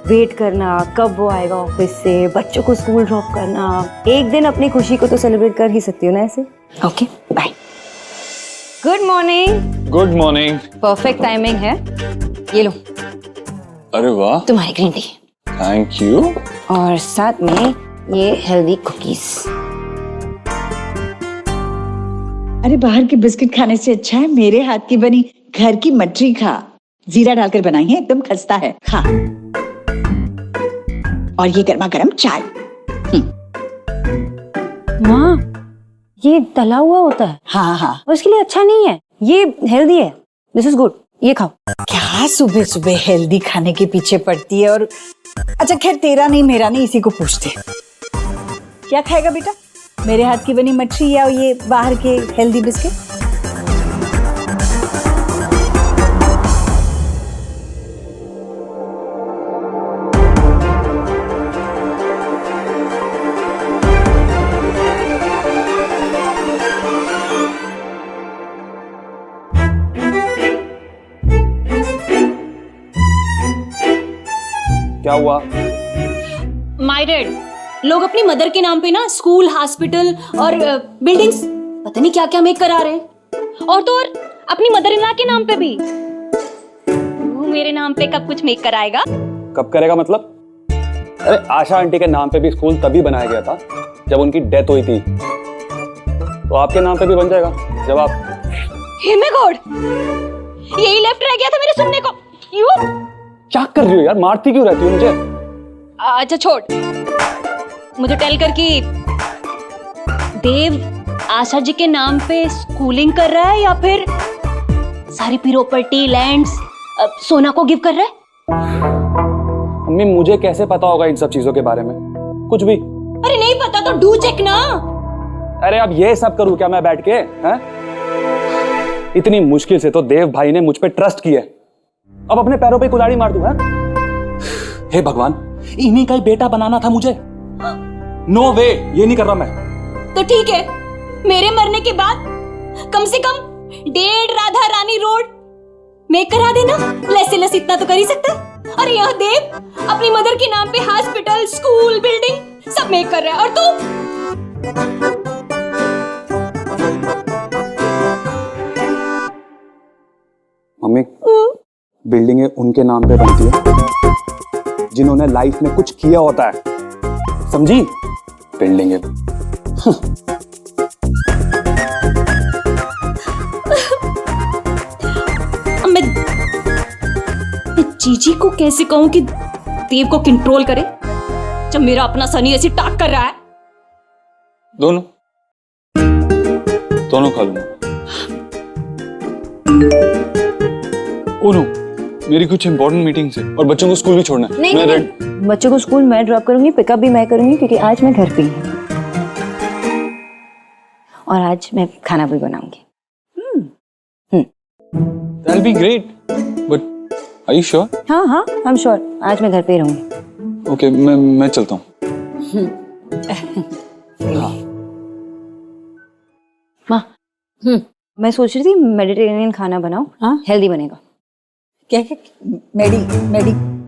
वेट करना कब वो आएगा ऑफिस से, बच्चों को स्कूल ड्रॉप करना। एक दिन अपनी खुशी को तो सेलिब्रेट कर ही सकती हो ना ऐसे। Okay bye. Good morning. Good morning. Perfect timing है, ये लो अरे वाह, तुम्हारी ग्रीन टी। Thank you. और साथ में ये हेल्दी कुकीज। अरे बाहर के बिस्किट खाने से अच्छा है मेरे हाथ की बनी घर की मटरी खा। जीरा डालकर बनाई है, एकदम खस्ता है, खा। और ये गर्मा गर्म चाय। माँ, ये तला हुआ होता है। हाँ हाँ, और इसके लिए अच्छा नहीं है, ये हेल्दी है। दिस इज गुड, ये खाओ। क्या सुबह सुबह हेल्दी खाने के पीछे पड़ती है। और अच्छा खैर, तेरा नहीं मेरा नहीं, इसी को पूछते। क्या खाएगा बेटा, मेरे हाथ की बनी मछली या ये बाहर के हेल्दी बिस्किट? क्या हुआ? माय डैड, लोग अपनी मदर के नाम पे ना स्कूल, हॉस्पिटल और बिल्डिंग्स पता नहीं क्या क्या मेक करा रहे हैं। और तो और अपनी मदर इन लॉ के नाम पे भी। तू मेरे नाम पे कब कुछ मेक कराएगा? कब करेगा मतलब? अरे आशा आंटी के नाम पे भी स्कूल तभी बनाया गया था जब उनकी डेथ हुई थी, तो आपके नाम पे भी बन जाएगा जब आप। हे माय गॉड, यही लेफ्ट रह गया था मेरे सुनने को। यू क्या कर रही हो यार, मारती क्यों रहती हो मुझे? अच्छा छोड़, मुझे टेल कर कि देव आशा जी के नाम पे स्कूलिंग कर रहा है या फिर सारी प्रॉपर्टी लैंड्स सोना को गिव कर रहा है? मम्मी मुझे कैसे पता होगा इन सब चीजों के बारे में? कुछ भी। अरे नहीं पता तो डू चेक ना। अरे अब ये सब करूं क्या मैं बैठ के? हैं? इतनी मुश्किल से तो देव भाई ने मुझ पे ट्रस्ट किया, अब अपने पैरों पे कुल्हाड़ी मार दूं? हे भगवान, इन्हीं का ही बेटा बनाना था मुझे। नो वे, ये नहीं कर रहा मैं। तो ठीक है, मेरे मरने के बाद कम से कम 1.5 राधा रानी रोड मेक करा देना। लेस इतना तो कर ही सकता है। और यह देव अपनी मदर के नाम पे हॉस्पिटल, स्कूल, बिल्डिंग सब मेक कर रहा है। और तू मम्मी, बिल्डिंगें उनके नाम पे बनती है जिन्होंने लाइफ में कुछ किया होता है, समझी? बिल्डिंगें। मैं जीजी को कैसे कहूं कि देव को कंट्रोल करे जब मेरा अपना सनी ऐसी टाक कर रहा है। दोनों खा लूंगा। ओनो, मेरी कुछ इंपॉर्टेंट मीटिंग्स है और बच्चों को स्कूल भी छोड़ना है। नहीं, बच्चों को स्कूल मैं ड्रॉप करूंगी, पिकअप भी मैं करूंगी क्योंकि आज मैं घर पे ही हूँ और आज मैं खाना भी बनाऊंगी। That'll be great. But are you sure? हाँ हाँ, I'm sure. आज मैं घर पे ही रहूंगी। Okay, मैं चलता हूँ। माँ, मैं सोच रही थी मेडिटेरेनियन खाना बनाओ। हाँ, हेल्दी बनेगा। क्या क्या?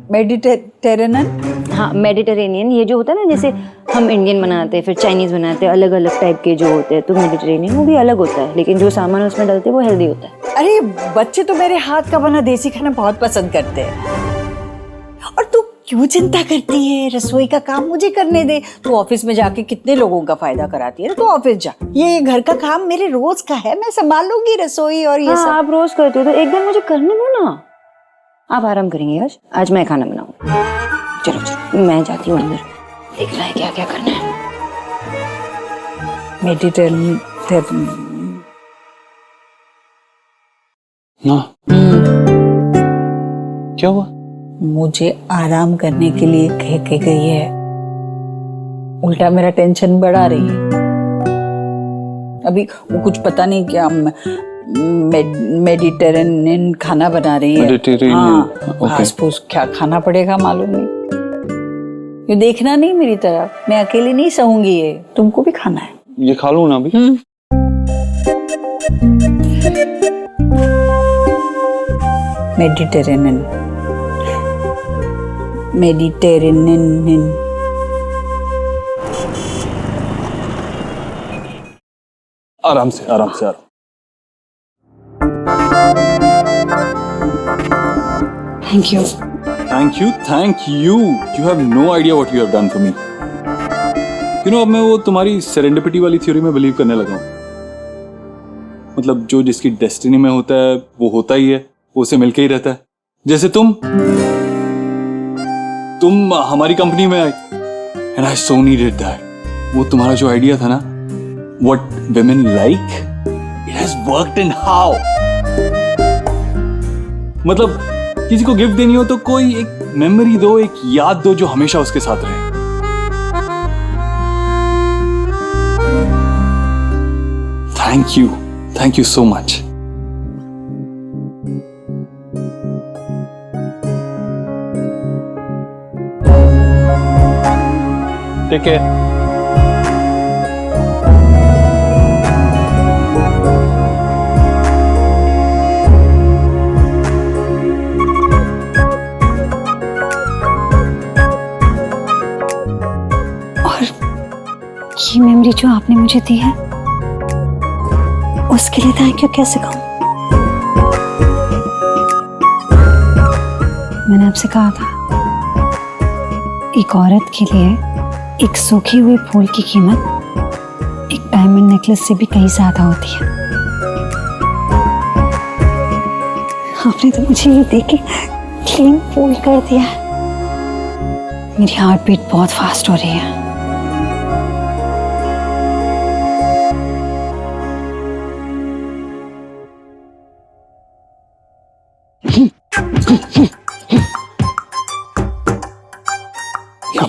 मेडिटेरेनियन? हाँ, मेडिटेरेनियन ये जो होता है ना, जैसे हम इंडियन बनाते हैं फिर चाइनीज बनाते हैं, अलग अलग टाइप के जो होते हैं, तो मेडिटेरेनियन वो भी अलग होता है, लेकिन जो सामान उसमें डालते हैं वो हेल्दी होता है। अरे बच्चे तो मेरे हाथ का बना देसी खाना बहुत पसंद करते हैं। और तू क्यों चिंता करती है? रसोई का काम मुझे करने दे। तू ऑफिस में जाके कितने लोगों का फायदा कराती है। तू ऑफिस जा, ये घर का काम मेरे रोज का है, मैं संभाल लूंगी रसोई और ये सब। आप रोज करते हो तो एक दिन मुझे करने दो ना। आप आराम करेंगे आज मैं खाना बनाऊंगी। चलो चलो, मैं जाती हूँ अंदर, देखना है क्या क्या करना है। मेडिटेरेनियन। क्या हुआ? मुझे आराम करने के लिए कह के गई है, उल्टा मेरा टेंशन बढ़ा रही है। अभी वो कुछ पता नहीं क्या मेडिटेरेनियन खाना बना रही है। हाँ, घास-फूस क्या खाना पड़ेगा मालूम नहीं। ये देखना नहीं मेरी तरफ, मैं अकेली नहीं सहूंगी, ये तुमको भी खाना है। ये खा लूं ना अभी? Mediterranean Mediterranean. आराम से आराम से आराम। Thank you. Thank you thank you. You have no idea what you have done for me. You know, अब मैं वो तुम्हारी सेरेंडिपिटी वाली थ्योरी में बिलीव करने लगा हूं। मतलब जो जिसकी डेस्टिनी में होता है वो होता ही है, वो उसे मिलके ही रहता है। जैसे तुम हमारी कंपनी में आई and I so needed that. वो तुम्हारा जो आइडिया था ना, what women like, it has worked in how? मतलब किसी को गिफ्ट देनी हो तो कोई एक मेमोरी दो, एक याद दो जो हमेशा उसके साथ रहे। Thank you so much. Take care. ये मेमोरी जो आपने मुझे दी है उसके लिए थैंक यू कैसे कहूं? मैंने आपसे कहा था एक औरत के लिए एक सूखे हुए फूल की कीमत एक डायमंड नेकलेस से भी कहीं ज्यादा होती है। आपने तो मुझे ये देख के क्लीन फूल कर दिया। मेरी हार्ट बीट बहुत फास्ट हो रही है।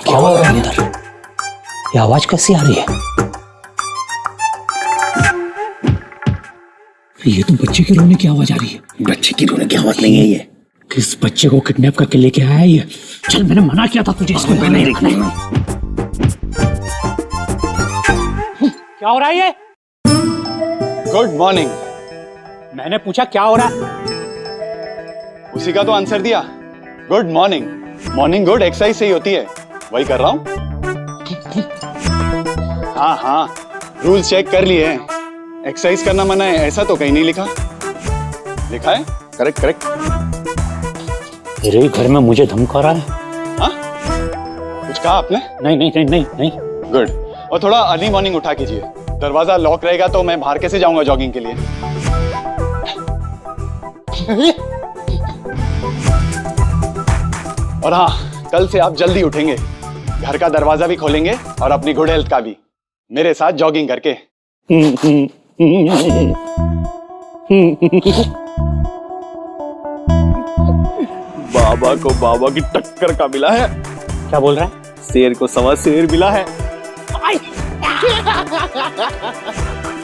क्या हो रहा है इधर? ये आवाज कैसी आ रही है? ये तो बच्चे के रोने की आवाज आ रही है। बच्चे की रोने की आवाज नहीं है ये। किस बच्चे को किडनैप करके लेके आया है ये? चल, मैंने मना किया था तुझे इसको नहीं रखना। क्या हो रहा है ये? Good morning. मैंने पूछा क्या हो रहा है? उसी का तो आंसर दिया, good morning. Morning good exercise से ही होती है, वही कर रहा हूं। हाँ, रूल्स चेक कर लिए हैं। एक्सरसाइज करना मना है ऐसा तो कहीं नहीं लिखा। लिखा है? करेक्ट। तेरे घर में मुझे धमका रहा है? हाँ? कुछ कहा आपने? नहीं। गुड। और थोड़ा अर्ली मॉर्निंग उठा कीजिए। दरवाजा लॉक रहेगा तो मैं बाहर कैसे जाऊंगा जॉगिंग के लिए? और हाँ, कल से आप जल्दी उठेंगे, घर का दरवाजा भी खोलेंगे और अपनी गुड हेल्थ का भी, मेरे साथ जॉगिंग करके। बाबा को बाबा की टक्कर का मिला है। क्या बोल रहा है? शेर को सवा शेर मिला है।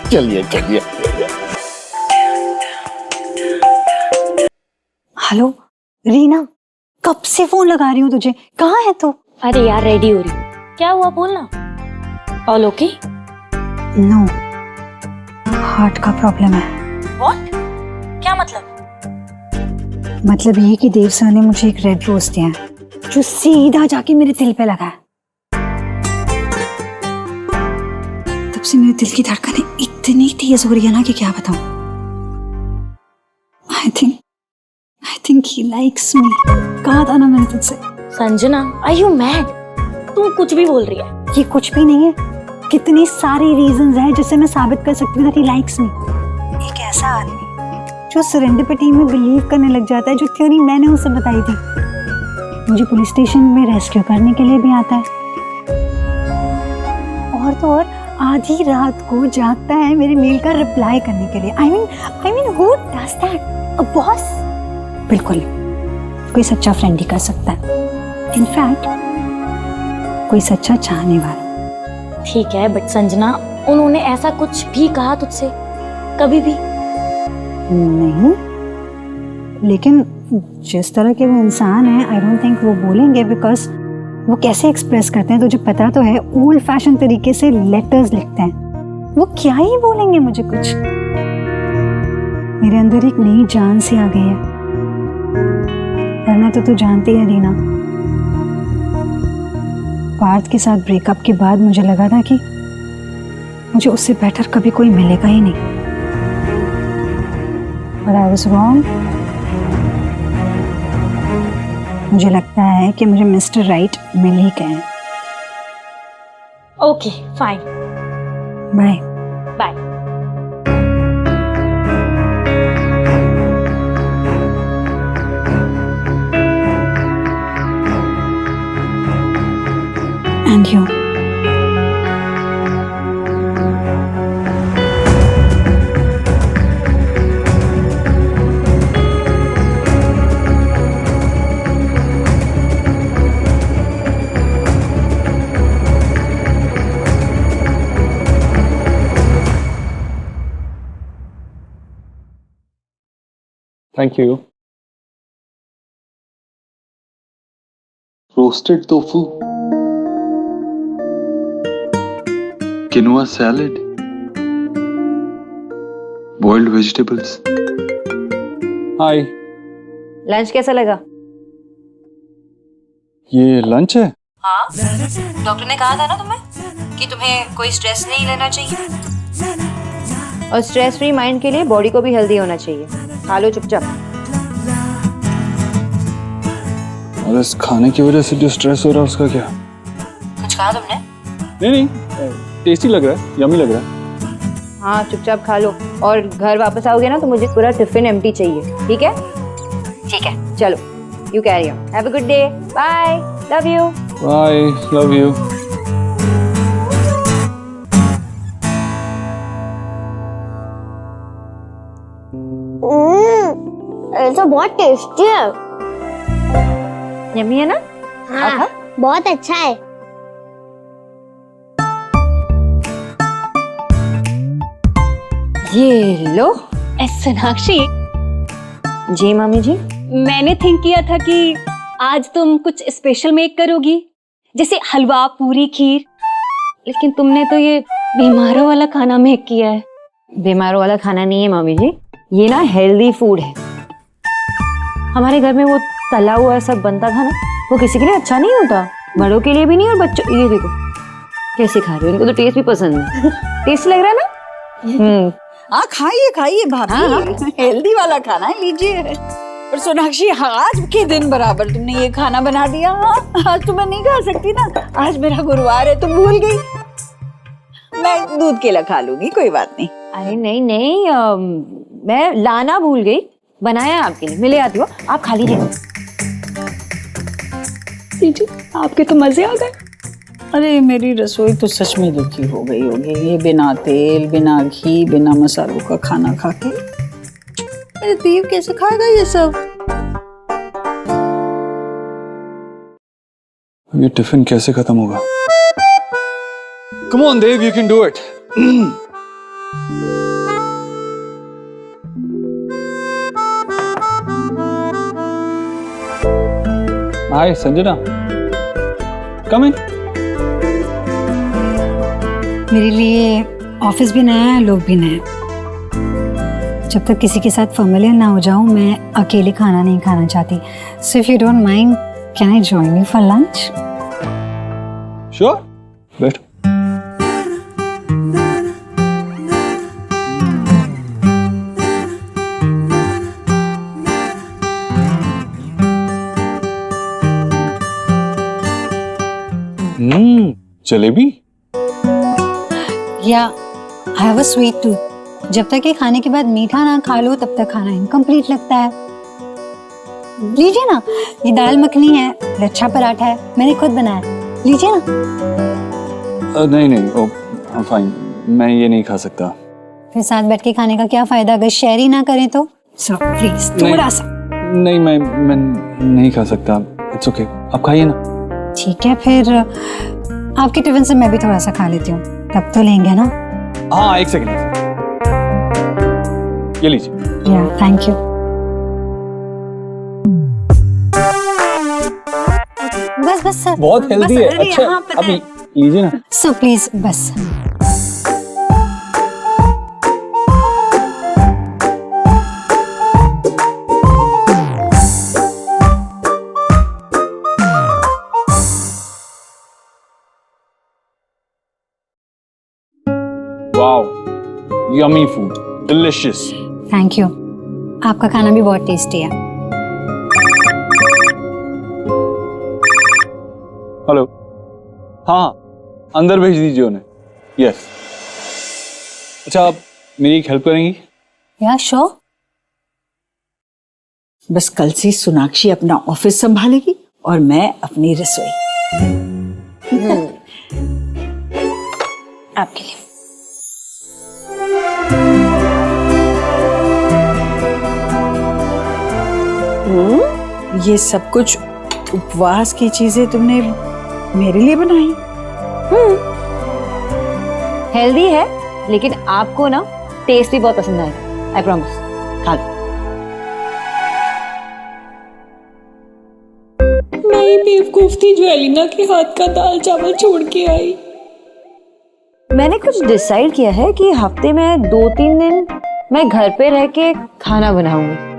चलिए। हेलो रीना, कब से फोन लगा रही हूँ तुझे, कहाँ है तू? अरे यार, रेडी हो रही। क्या हुआ बोलना। All okay? नो, हार्ट का प्रॉब्लम है। व्हाट? क्या मतलब? मतलब ये कि देव सर ने मुझे एक रेड रोज दिया है जो सीधा जाके मेरे दिल पे लगा है। तब से मेरे दिल की धड़कनें इतनी तेज हो रही है ना कि क्या बताऊं। I think he likes me. कहा था ना मैंने तुझसे। Sanjana, are you mad? तू कुछ भी बोल रही है। ये कुछ भी नहीं है। कितनी सारी रीजंस हैं जिससे मैं साबित कर सकती हूँ कि he likes me। एक ऐसा आदमी जो सेरेंडिपिटी में बिलीव करने लग जाता है, जो थ्योरी मैंने उसे बताई थी, मुझे पुलिस स्टेशन में रेस्क्यू करने के लिए भी आता है। और तो और आधी रात को जागता है मेरे मेल का रिप्लाई करने के लिए। I mean who does that? A boss? बिल्कुल, कोई सच्चा फ्रेंड ही कर सकता है। इनफैक्ट कोई सच्चा चाहने वाला। ठीक है, बट संजना, उन्होंने ऐसा कुछ भी कहा तुझसे कभी भी? नहीं, लेकिन जिस तरह के वो इंसान है, आई डोंट थिंक वो बोलेंगे, बिकॉज वो कैसे एक्सप्रेस करते हैं तुझे पता तो है। ओल्ड फैशन तरीके से लेटर्स लिखते हैं। वो क्या ही बोलेंगे मुझे कुछ। मेरे अंदर एक नई जान सी आ गई है, वरना तो तू जानती है रीना, पार्थ के साथ ब्रेकअप के बाद मुझे लगा था कि मुझे उससे बेटर कभी कोई मिलेगा ही नहीं, और आई वाज रॉन्ग। मुझे लगता है कि मुझे मिस्टर राइट मिल ही गए। Okay fine, bye bye. And you. Thank you. Roasted tofu. Quinoa salad. Boiled vegetables. Hi. Lunch कैसा लगा? ये लंच है? हाँ, डॉक्टर ने कहा था ना तुम्हें कि तुम्हें कोई स्ट्रेस नहीं लेना चाहिए, और स्ट्रेस फ्री माइंड के लिए बॉडी को भी हेल्दी होना चाहिए। खा लो चुपचाप। और इस खाने की वजह से जो स्ट्रेस हो रहा है उसका क्या? कुछ कहा तुमने? नहीं, टेस्टी लग रहा है, यमी लग रहा है। हाँ, चुपचाप खा लो, और घर वापस आओगे ना तो मुझे पूरा टिफिन एम्प्टी चाहिए, ठीक है? ठीक है, चलो, you carry on. Have a good day, bye, love you. Bye, love you. ये तो बहुत टेस्टी है। यम्मी है ना? हाँ, बहुत अच्छा है। ये लो। सोनाक्षी। जी मामी जी। मैंने थिंक किया था कि आज तुम कुछ स्पेशल मेक करोगी, जैसे हलवा, पूरी, खीर, लेकिन तुमने तो ये बीमारों वाला खाना मेक किया है। बीमारों वाला खाना नहीं है मामी जी, ये ना हेल्दी फूड है। हमारे घर में वो तला हुआ सब बनता था ना, वो किसी के लिए अच्छा नहीं होता, बड़ों के लिए भी नहीं और बच्चों। ये देखो कैसे खा रहे हो, इनको तो टेस्ट भी पसंद है। टेस्ट लग रहा है ना? हाँ, खाइए खाइए भाभी, हेल्दी वाला खाना है, लीजिए। पर सोनाक्षी, आज के दिन बराबर तुमने ये खाना बना दिया। हाँ, आज तो मैं नहीं खा सकती ना, आज मेरा गुरुवार है, तुम भूल गई। मैं दूध केला खा लूंगी, कोई बात नहीं। अरे नहीं नहीं, मैं लाना भूल गई, बनाया आपके लिए, मिले आती हो, आप खा लीजिए। जी, आपके तो मजे आ गए। अरे मेरी रसोई तो सच में दुखी हो गई होगी, ये बिना तेल, बिना घी, बिना मसालों का खाना खा के। अरे देव कैसे खाएगा ये सब? ये टिफिन कैसे खत्म होगा? Come on, Dave, you can do it. Hi, Sanjana. Come in. मेरे लिए ऑफिस भी नया है, लोग भी नए। जब तक किसी के साथ फैमिलियर ना हो जाऊं, मैं अकेले खाना नहीं खाना चाहती। So if you don't mind, can I join you for lunch? Sure. बैठ। जलेबी? या I have a sweet tooth. जब तक ये खाने के बाद मीठा ना खा लो, तब तक खाना इनकम्प्लीट लगता है। लीजिए ना, ये दाल मखनी है, लच्छा पराठा है, मैंने खुद बनाया, लीजिए ना। नहीं, I'm fine. मैं ये नहीं खा सकता। फिर साथ बैठ के खाने का क्या फायदा अगर शेयर ही ना करें तो? सो प्लीज थोड़ा सा। नहीं, मैं नहीं खा सकता। इट्स ओके, आप खाइए ना। ठीक है, फिर आपके टिफिन से मैं भी थोड़ा सा खा लेती हूँ, तब तो लेंगे ना? हाँ, एक सेकंड, ये लीजिए। या थैंक यू। बस सर, बहुत हेल्दी है। अच्छा, आप लीजिए ना। सो प्लीज बस। Yummy food, delicious. Thank you, आपका खाना भी बहुत टेस्टी है। हेलो, हाँ अंदर भेज दीजिए उन्हें। यस। अच्छा, आप मेरी एक हेल्प करेंगी? या श्योर। बस कल से सोनाक्षी अपना ऑफिस संभालेगी और मैं अपनी रसोई। आपके लिए। ये सब कुछ उपवास की चीजें तुमने मेरे लिए बनाई? हेल्दी है, लेकिन आपको ना टेस्ट भी बहुत पसंद आएगा, आई प्रॉमिस। खा लो। मैं बेवकूफ थी जो एलिना के हाथ का दाल चावल छोड़ के आई। मैंने कुछ डिसाइड किया है कि हफ्ते में 2-3 दिन मैं घर पे रह के खाना बनाऊंगी।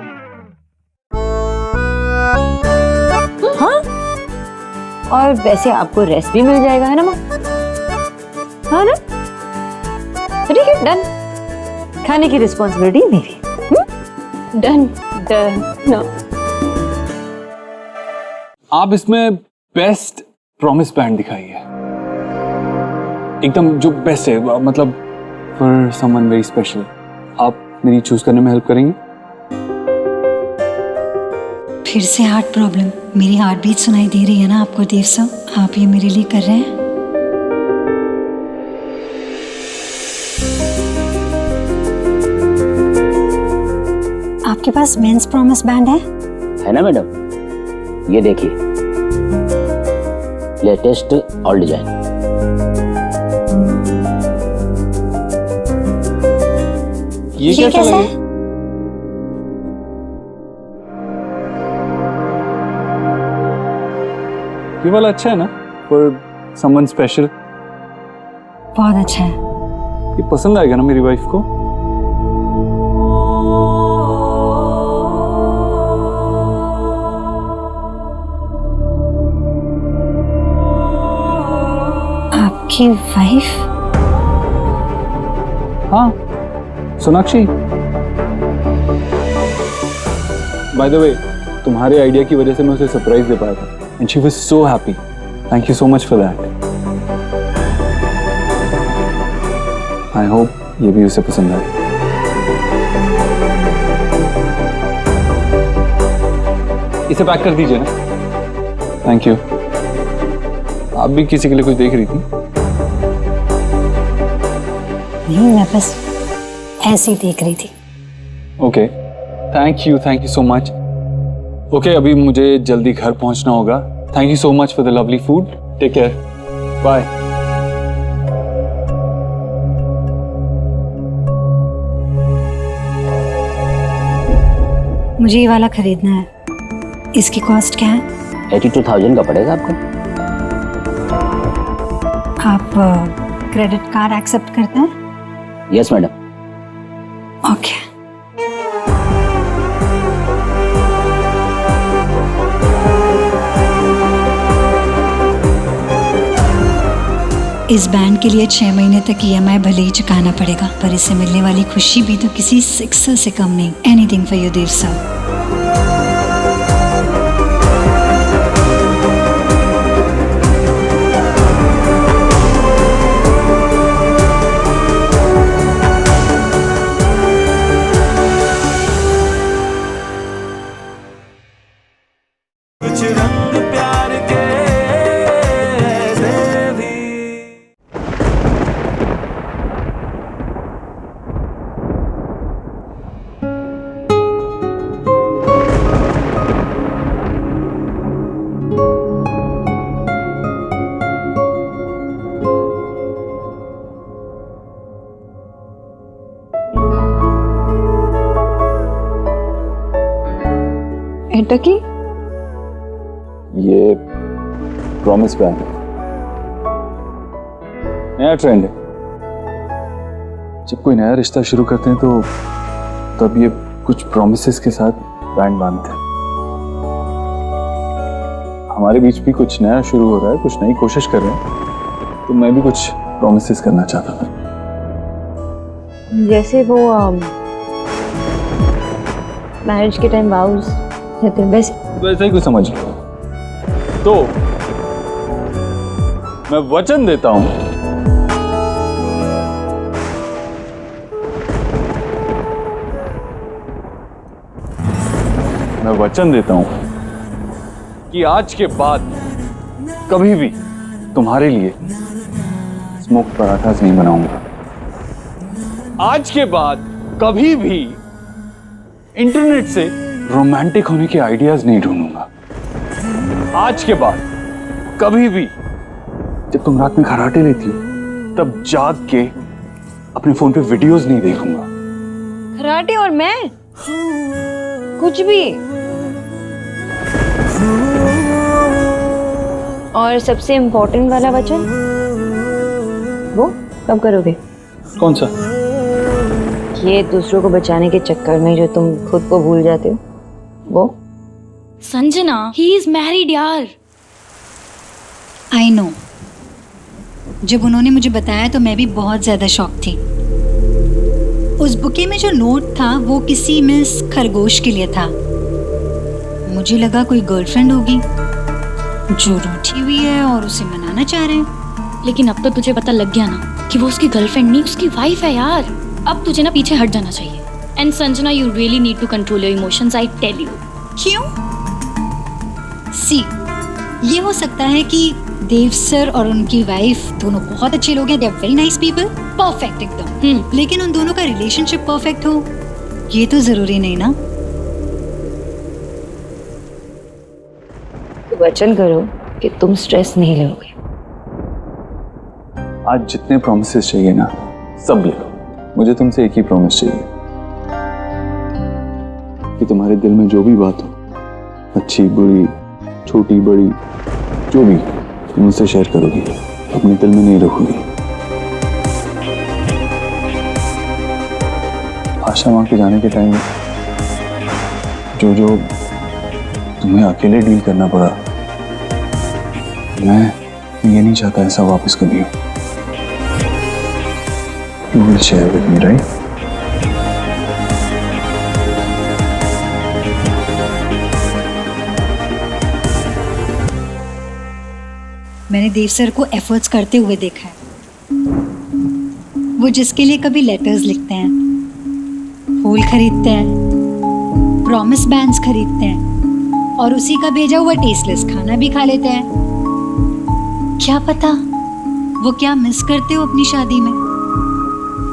हाँ, और वैसे आपको रेस्ट भी मिल जाएगा, है ना माँ? हाँ ना? तो ठीक है, डन। खाने की रिस्पॉन्सिबिलिटी मेरी। Done done no. आप इसमें बेस्ट प्रॉमिस बैंड दिखाइए, एकदम जो बेस्ट है, मतलब फॉर समवन वेरी स्पेशल। आप मेरी चूज करने में हेल्प करेंगे? फिर से हार्ट प्रॉब्लम? मेरी हार्ट बीट सुनाई दे रही है ना आपको देव साहब? आप ये मेरे लिए कर रहे हैं? आपके पास मेंस प्रॉमिस बैंड है ना मैडम? ये देखिए, लेटेस्ट ऑल डिजाइन। ये कैसा लगे? ये वाला अच्छा है ना, फॉर समवन स्पेशल? बहुत अच्छा है। ये पसंद आएगा ना मेरी वाइफ को? आपकी वाइफ? हाँ, सोनाक्षी। बाय द वे, तुम्हारे आइडिया की वजह से मैं उसे सरप्राइज दे पाया था, and she was so happy. Thank you so much for that. I hope ये भी उसे पसंद आए। इसे पैक कर दीजिए ना। Thank you. आप भी किसी के लिए कुछ देख रही थी? नहीं, मैं बस ऐसे ही देख रही थी। Okay, thank you so much. Okay, अभी मुझे जल्दी घर पहुंचना होगा। Thank you so much for the lovely food. Take care, bye. मुझे ये वाला खरीदना है। इसकी कॉस्ट क्या है? 82,000 का पड़ेगा आपको। आप क्रेडिट कार्ड एक्सेप्ट करते हैं? Yes madam. ओके। इस बैंड के लिए 6 महीने तक EMI भले ही चुकाना पड़ेगा, पर इससे मिलने वाली खुशी भी तो किसी सिक्सर से कम नहीं। एनीथिंग फॉर यू देव साहब। कुछ रंग प्यार के ऐसे भी। एंटर की ये प्रॉमिस बैंड है, नया ट्रेंड है। जब कोई नया रिश्ता शुरू करते हैं तो तब ये कुछ प्रॉमिसेस के साथ बैंड बांधते हैं। हमारे बीच भी कुछ नया शुरू हो रहा है, कुछ नई कोशिश कर रहे हैं, तो मैं भी कुछ प्रॉमिसेस करना चाहता था। जैसे वो मैरिज के टाइम वाउस देते हैं वैसे ही कुछ समझ लो। तो मैं वचन देता हूं कि आज के बाद कभी भी तुम्हारे लिए स्मोक पराठास नहीं बनाऊंगा। आज के बाद कभी भी इंटरनेट से रोमांटिक होने के आइडियाज नहीं ढूंढूंगा। आज के बाद कभी भी जब तुम रात में खर्राटे लेती हो तब जाग के अपने फोन पे वीडियोस नहीं देखूंगा। खराटे और मैं कुछ भी। और सबसे इम्पोर्टेंट वाला वचन वो कब करोगे? कौन सा? ये दूसरों को बचाने के चक्कर में जो तुम खुद को भूल जाते हो वो। संजना, ही इज मैरिड यार। I know. जब उन्होंने मुझे बताया तो मैं भी बहुत ज्यादा शॉक थी। उस बुके में जो नोट था वो किसी मिस खरगोश के लिए था। मुझे लगा कोई गर्लफ्रेंड होगी जो रूठी हुई है और उसे मनाना चाह रहे हैं। लेकिन अब तो तुझे पता लग गया ना कि वो उसकी गर्लफ्रेंड नहीं, उसकी वाइफ है यार। अब तुझे ना पीछे हट जाना चाहिए। And Sanjana, you really need to control your emotions, I tell you. क्यों? सी, ये हो सकता है कि देव सर और उनकी वाइफ दोनों बहुत अच्छे लोग हैं, they are very nice people, perfect एकदम। लेकिन उन दोनों का रिलेशनशिप परफेक्ट हो ये तो जरूरी नहीं ना। तो वचन करो कि तुम स्ट्रेस नहीं लोगे। आज जितने प्रॉमिसेस चाहिए ना सब ले लो। मुझे तुमसे एक ही प्रॉमिस चाहिए कि तुम्हारे दिल में जो भी बात हो, अच्छी बुरी छोटी बड़ी जो भी, तुम मुझसे शेयर करोगी, अपने दिल में नहीं रखोगी। आशा माँ के जाने के टाइम जो तुम्हें अकेले डील करना पड़ा, मैं ये नहीं चाहता ऐसा वापस कभी हो। You will share with me, right? मैंने देव सर को एफर्ट्स करते हुए देखा है। वो जिसके लिए कभी लेटर्स लिखते हैं, फूल खरीदते हैं, प्रॉमिस बैंड्स खरीदते हैं और उसी का भेजा हुआ टेस्टलेस खाना भी खा लेते हैं। क्या पता वो क्या मिस करते हो अपनी शादी में,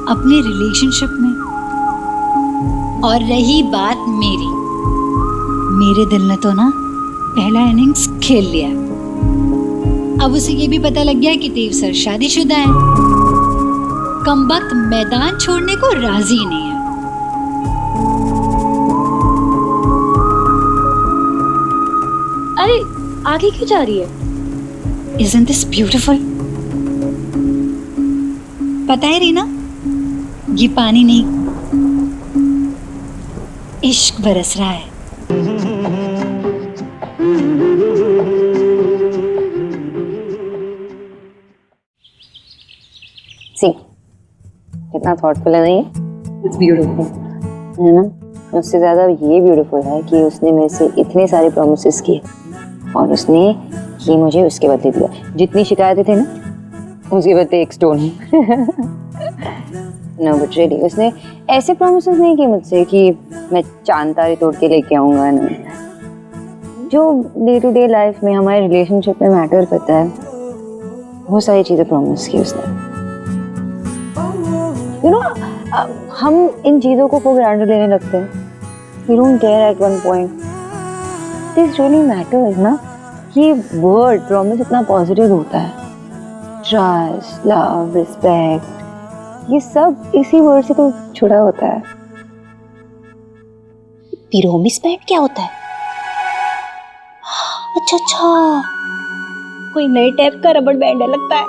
अपने रिलेशनशिप में। और रही बात मेरे दिल ने तो ना पहला इनिंग्स खेल लिया। अब उसे ये भी पता लग गया कि देव सर शादीशुदा है। कमबख्त मैदान छोड़ने को राजी नहीं है। अरे आगे क्यों जा रही है? Isn't this beautiful? पता है रीना, ये पानी नहीं इश्क बरस रहा है। सी, कितना थॉटफुल है ना ये? इट्स ब्यूटीफुल है ना? उससे ज्यादा ये ब्यूटीफुल है कि उसने मेरे से इतने सारे प्रॉमिसेस किए और उसने ही मुझे उसके बदले दिया। जितनी शिकायतें थी ना उसके बदले एक स्टोन। नो बट रियली उसने ऐसे प्रॉमिसेस नहीं किए मुझसे कि मैं चांद तारे तोड़ के लेके आऊंगा। ना, जो डे टू डे लाइफ में हमारे रिलेशनशिप में मैटर करता है वो सारी चीजें प्रॉमिस की उसने। यू नो, हम इन चीजों को फॉर ग्रांटेड लेने लगते हैं। We don't care at one point. This really matters ना। ये वर्ड प्रॉमिस इतना पॉजिटिव होता है। ट्रस्ट, लव, रिस्पेक्ट, ये सब इसी वर्ड से तो जुड़ा होता है। पिरोमिस बैंड क्या होता है? अच्छा, कोई नए टाइप का रबड़ बैंड है लगता है।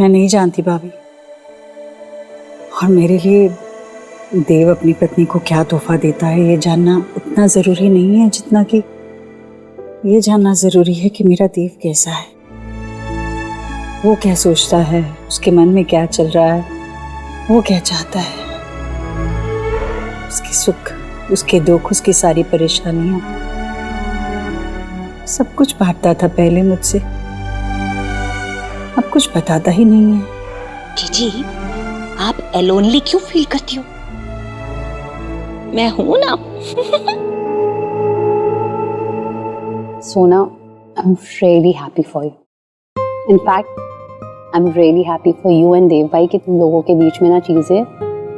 मैं नहीं जानती भाभी, और मेरे लिए देव अपनी पत्नी को क्या तोहफा देता है ये जानना उतना जरूरी नहीं है जितना कि ये जानना जरूरी है कि मेरा देव कैसा है, वो क्या सोचता है, उसके मन में क्या चल रहा है। वो क्या चाहता है? उसके सुख, उसके दुख, उसकी सारी परेशानियां सब कुछ बांटता था पहले मुझसे, अब कुछ बताता ही नहीं है। जीजी, आप एलोनली क्यों फील करती हो? मैं हूं ना। सोना, I'm really happy for you. In fact, I'm really happy for you and देव भाई कि तुम लोगों के बीच में ना चीजें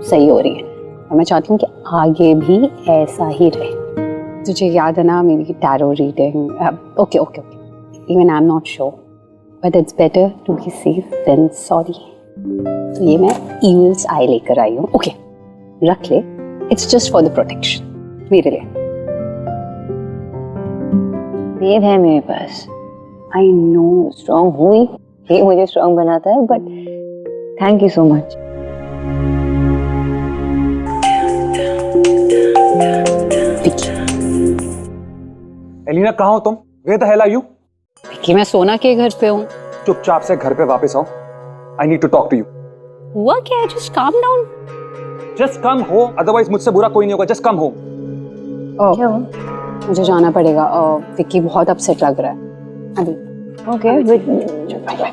सही हो रही हैं, और मैं चाहती हूँ कि आगे भी ऐसा ही रहे। तुझे याद है ना मेरी tarot reading? Okay okay okay, even I am not sure, but it's better to be safe than sorry. तो ये मैं ईविल्स आई लेकर आई हूँ। ओके, रख ले, it's just for the protection, मेरे लिए। देव है मेरे पास, आई नो स्ट्रॉन्ग हूँ ही, ये मुझे स्ट्रॉन्ग बनाता है, but thank you so much. Elina, कहाँ हो तुम? Where the hell are you? कि मैं सोना के घर पे हूँ। चुपचाप से घर पे वापस आओ। I need to talk to you. हुआ क्या है? Just calm down. Just come home, otherwise मुझसे बुरा कोई नहीं होगा। Just come home. क्या हुआ? मुझे जाना पड़ेगा, विक्की बहुत अपसेट लग रहा है अभी। ओके,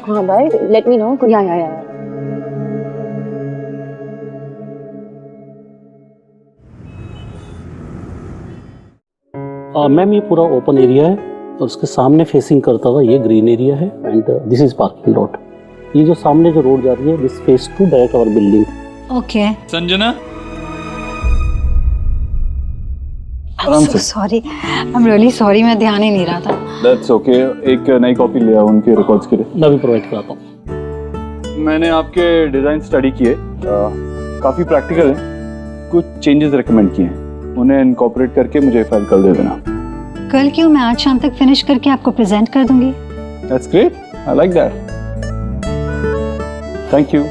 हाँ भाई, लेट मी नो। या मैम, ये पूरा ओपन एरिया है और उसके सामने फेसिंग करता हुआ ये ग्रीन एरिया है and this is parking lot. ये जो सामने जो रोड जा रही है, this face to direct our building. Okay Sanjana, sorry, I am really sorry, मैं ध्यान ही नहीं रहा था। That's okay. एक नई कॉपी ले आओ उनके रिकॉर्ड्स के लिए। मैं भी प्रोवाइड कराता हूँ। मैंने आपके डिजाइन स्टडी किए, काफी प्रैक्टिकल है। कुछ चेंजेस रेकमेंड किए हैं, उन्हें इनकॉर्पोरेट करके मुझे फाइल कर दे देना। कल क्यों, मैं आज शाम तक फिनिश करके आपको प्रेजेंट कर दूंगी। That's great. I like that. Thank you.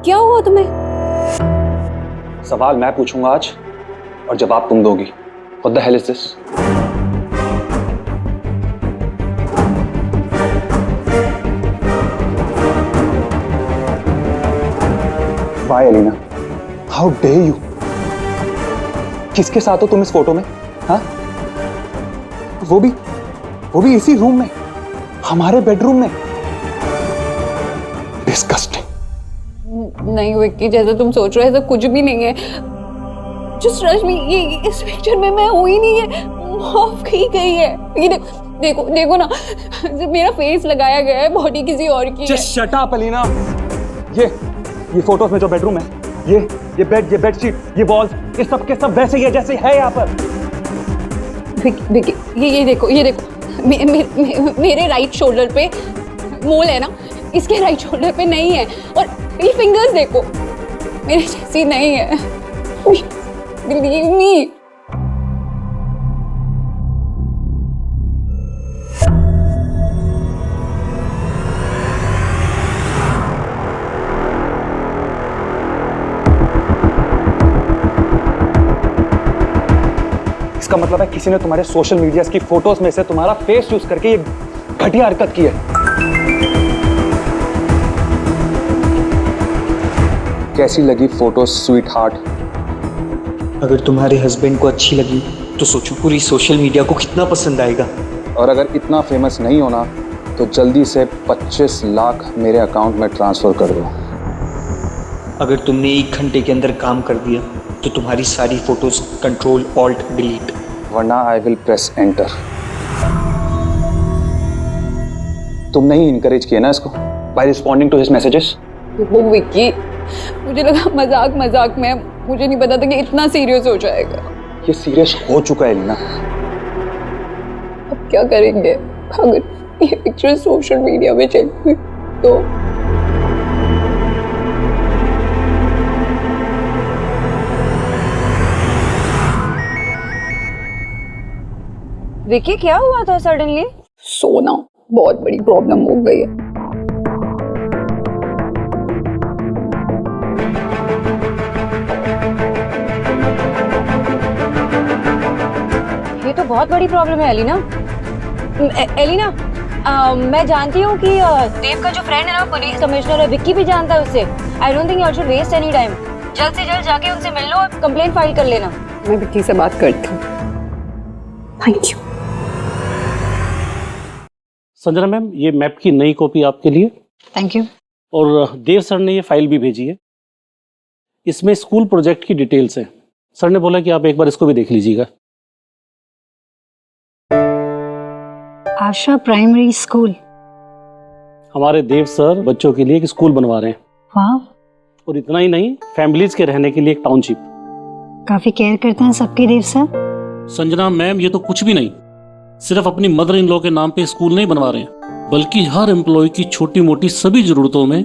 क्या हुआ तुम्हें? सवाल मैं पूछूंगा आज और जवाब तुम दोगी। What the hell is this? Why, Elena? How dare you? किसके साथ हो तुम इस फोटो में? हाँ? वो भी इसी रूम में, हमारे बेडरूम में। Disgusting. नहीं विक्की, जैसा तुम सोच रहे हो ऐसा कुछ भी नहीं है। जस्ट रश्मि, ये इस पिक्चर में मैं हुई नहीं है, ऑफ की गई है। ये देखो देखो ना, मेरा फेस लगाया गया है, बॉडी किसी और की है। Just shut up, Elena. ये फोटोज में जो बेडरूम है, ये बेड, ये बेडशीट, ये वॉल्स, ये सब के सब वैसे ही है जैसे है यहाँ पर। विक्की, ये देखो मेरे राइट शोल्डर पे मोल है ना, इसके राइट शोल्डर पे नहीं है। और ये फिंगर्स देखो, मेरे जैसी नहीं है। Believe me. इसका मतलब है किसी ने तुम्हारे सोशल मीडिया की फोटोज में से तुम्हारा फेस यूज करके ये घटिया हरकत की है। कैसी लगी फोटो स्वीट हार्ट? अगर तुम्हारे हस्बैंड को अच्छी लगी तो सोचो पूरी सोशल मीडिया को कितना पसंद आएगा। और अगर इतना फेमस नहीं होना तो जल्दी से 25 लाख मेरे अकाउंट में ट्रांसफर कर दो। अगर तुमने 1 घंटे के अंदर काम कर दिया तो तुम्हारी सारी फोटोज कंट्रोल ऑल्ट डिलीट, वरना आई विल प्रेस एंटर। तुमने ही इनकरेज किया ना इसको by responding to his messages. वो विक्की, मुझे लगा मजाक में, मुझे नहीं पता था कि इतना सीरियस हो जाएगा। ये सीरियस हो चुका है एलिना। अब क्या करेंगे अगर ये पिक्चर सोशल मीडिया में चली हुई तो? विक्की, क्या हुआ था सडनली? सोना, बहुत बड़ी प्रॉब्लम हो गई है। ये तो बहुत बड़ी प्रॉब्लम है एलिना। एलिना, मैं जानती हूँ कि देव का जो फ्रेंड है ना पुलिस कमिश्नर है, विक्की भी जानता है उसे। I don't think you should waste any time. जल्द से जल्द जाके उनसे मिल लो और कंप्लेंट फाइल कर लेना। मैं विक्की से बात करती हूँ। Thank you. संजना मैम, ये मैप की नई कॉपी आपके लिए। Thank you. और देव सर ने ये फाइल भी भेजी है। इसमें स्कूल प्रोजेक्ट की डिटेल्स हैं। सर ने बोला कि आप एक बार इसको भी देख लीजिएगा। आशा प्राइमरी स्कूल। हमारे देव सर बच्चों के लिए एक स्कूल बनवा रहे हैं। वाह। और इतना ही नहीं, फैमिलीज के रहने के लिए एक टाउनशिप। काफी केयर करते हैं सबकी देव सर। संजना मैम, ये तो कुछ भी नहीं, सिर्फ अपनी मदर इन लॉ के नाम पे स्कूल नहीं बनवा रहे हैं, बल्कि हर एम्प्लॉय की छोटी मोटी सभी जरूरतों में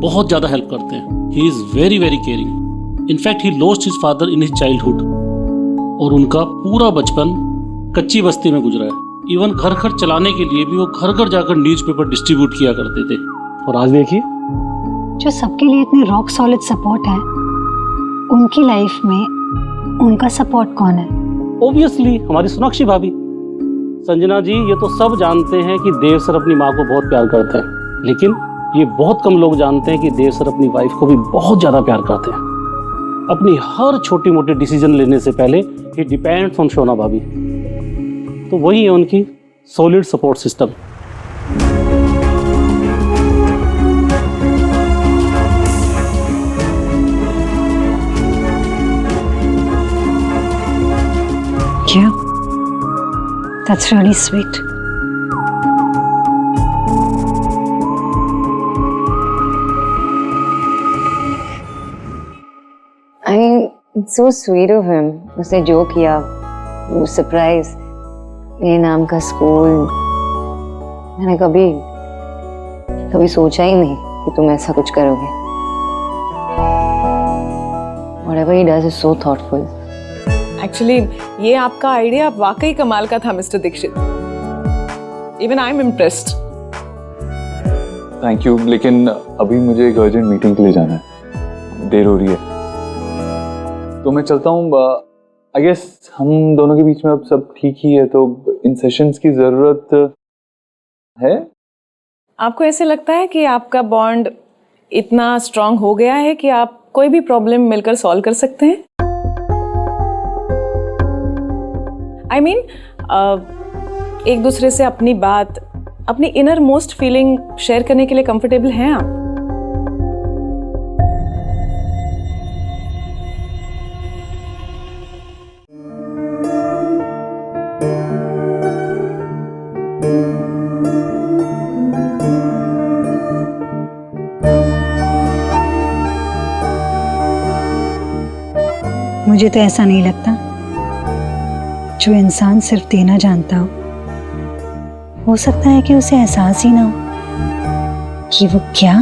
बहुत ज्यादा हेल्प करते हैं। He is very very caring. In fact he lost his father in his childhood, और उनका पूरा बचपन कच्ची बस्ती में गुजरा है। इवन घर घर चलाने के लिए भी वो घर घर जाकर न्यूज़पेपर डिस्ट्रीब्यूट किया करते थे। और आज देखिए, जो सबके लिए इतने रॉक सॉलिड सपोर्ट है, उनकी लाइफ में उनका सपोर्ट कौन है? ऑब्वियसली हमारी सोनाक्षी भाभी। संजना जी, ये तो सब जानते हैं कि देव सर अपनी माँ को बहुत प्यार करते हैं, लेकिन ये बहुत कम लोग जानते हैं कि देव सर अपनी वाइफ को भी बहुत ज्यादा प्यार करते हैं। अपनी हर छोटी मोटी डिसीजन लेने से पहले ही डिपेंड्स ऑन सोना भाभी। तो वही है उनकी सॉलिड सपोर्ट सिस्टम। क्या? That's really sweet. I mean, it's so sweet of him. उसने जो किया, वो सरप्राइज, मेरे नाम का स्कूल। मैंने कभी सोचा ही नहीं कि तुम ऐसा कुछ करोगे। Whatever he does is so thoughtful. Actually ये आपका आइडिया वाकई कमाल का था Mr Dikshit. Even I am impressed. Thank you, लेकिन अभी मुझे एक अर्जेंट मीटिंग के लिए जाना है, देर हो रही है, तो मैं चलता हूँ। आई गेस हम दोनों के बीच में अब सब ठीक ही है, तो इन सेशंस की जरूरत है। आपको ऐसे लगता है कि आपका बॉन्ड इतना स्ट्रांग हो गया है कि आप कोई भी प्रॉब्लम मिलकर सॉल्व कर सकते हैं? आई मीन, एक दूसरे से अपनी बात, अपनी इनर मोस्ट फीलिंग शेयर करने के लिए कंफर्टेबल हैं आप? मुझे तो ऐसा नहीं लगता। जो इंसान सिर्फ देना जानता हो सकता है कि उसे एहसास ही ना हो कि वो क्या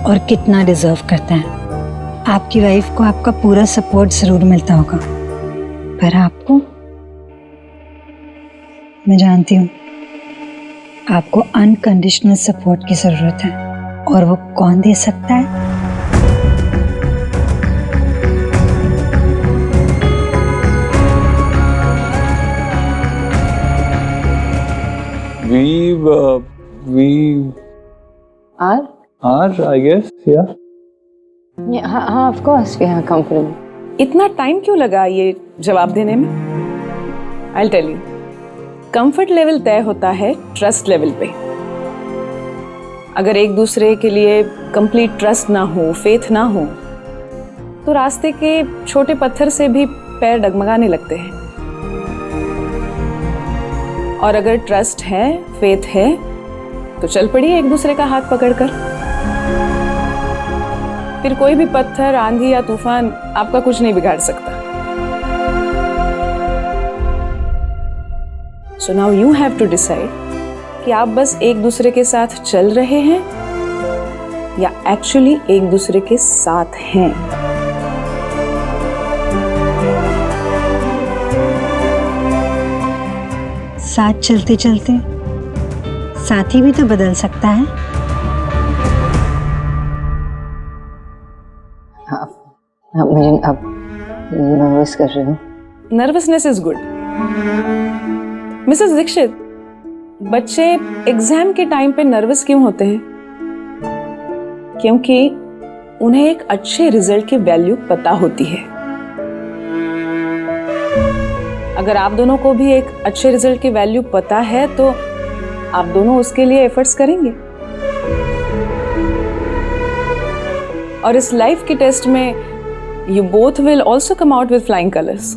और कितना डिजर्व करता है। आपकी वाइफ को आपका पूरा सपोर्ट जरूर मिलता होगा, पर आपको, मैं जानती हूँ, आपको अनकंडीशनल सपोर्ट की जरूरत है, और वो कौन दे सकता है? We are, I guess, yeah. हाँ, of course, we are comfortable. इतना टाइम क्यों लगा ये जवाब देने में? I'll tell you. Comfort level तय होता है ट्रस्ट लेवल पे। अगर एक दूसरे के लिए कंप्लीट ट्रस्ट ना हो, फेथ ना हो, तो रास्ते के छोटे पत्थर से भी पैर डगमगाने लगते हैं। और अगर ट्रस्ट है, फेथ है, तो चल पड़िए एक दूसरे का हाथ पकड़कर। फिर कोई भी पत्थर, आंधी या तूफान आपका कुछ नहीं बिगाड़ सकता। So now you have to decide कि आप बस एक दूसरे के साथ चल रहे हैं या एक्चुअली एक दूसरे के साथ हैं। साथ चलते चलते साथी भी तो बदल सकता है। मुझे अब नर्वस कर रही हूँ। Nervousness is good. Mrs Dikshit, बच्चे एग्जाम के टाइम पे नर्वस क्यों होते हैं? क्योंकि उन्हें एक अच्छे रिजल्ट की वैल्यू पता होती है। अगर आप दोनों को भी एक अच्छे रिजल्ट की वैल्यू पता है तो आप दोनों उसके लिए एफर्ट्स करेंगे और इस लाइफ के टेस्ट में you both will also come out with flying colours.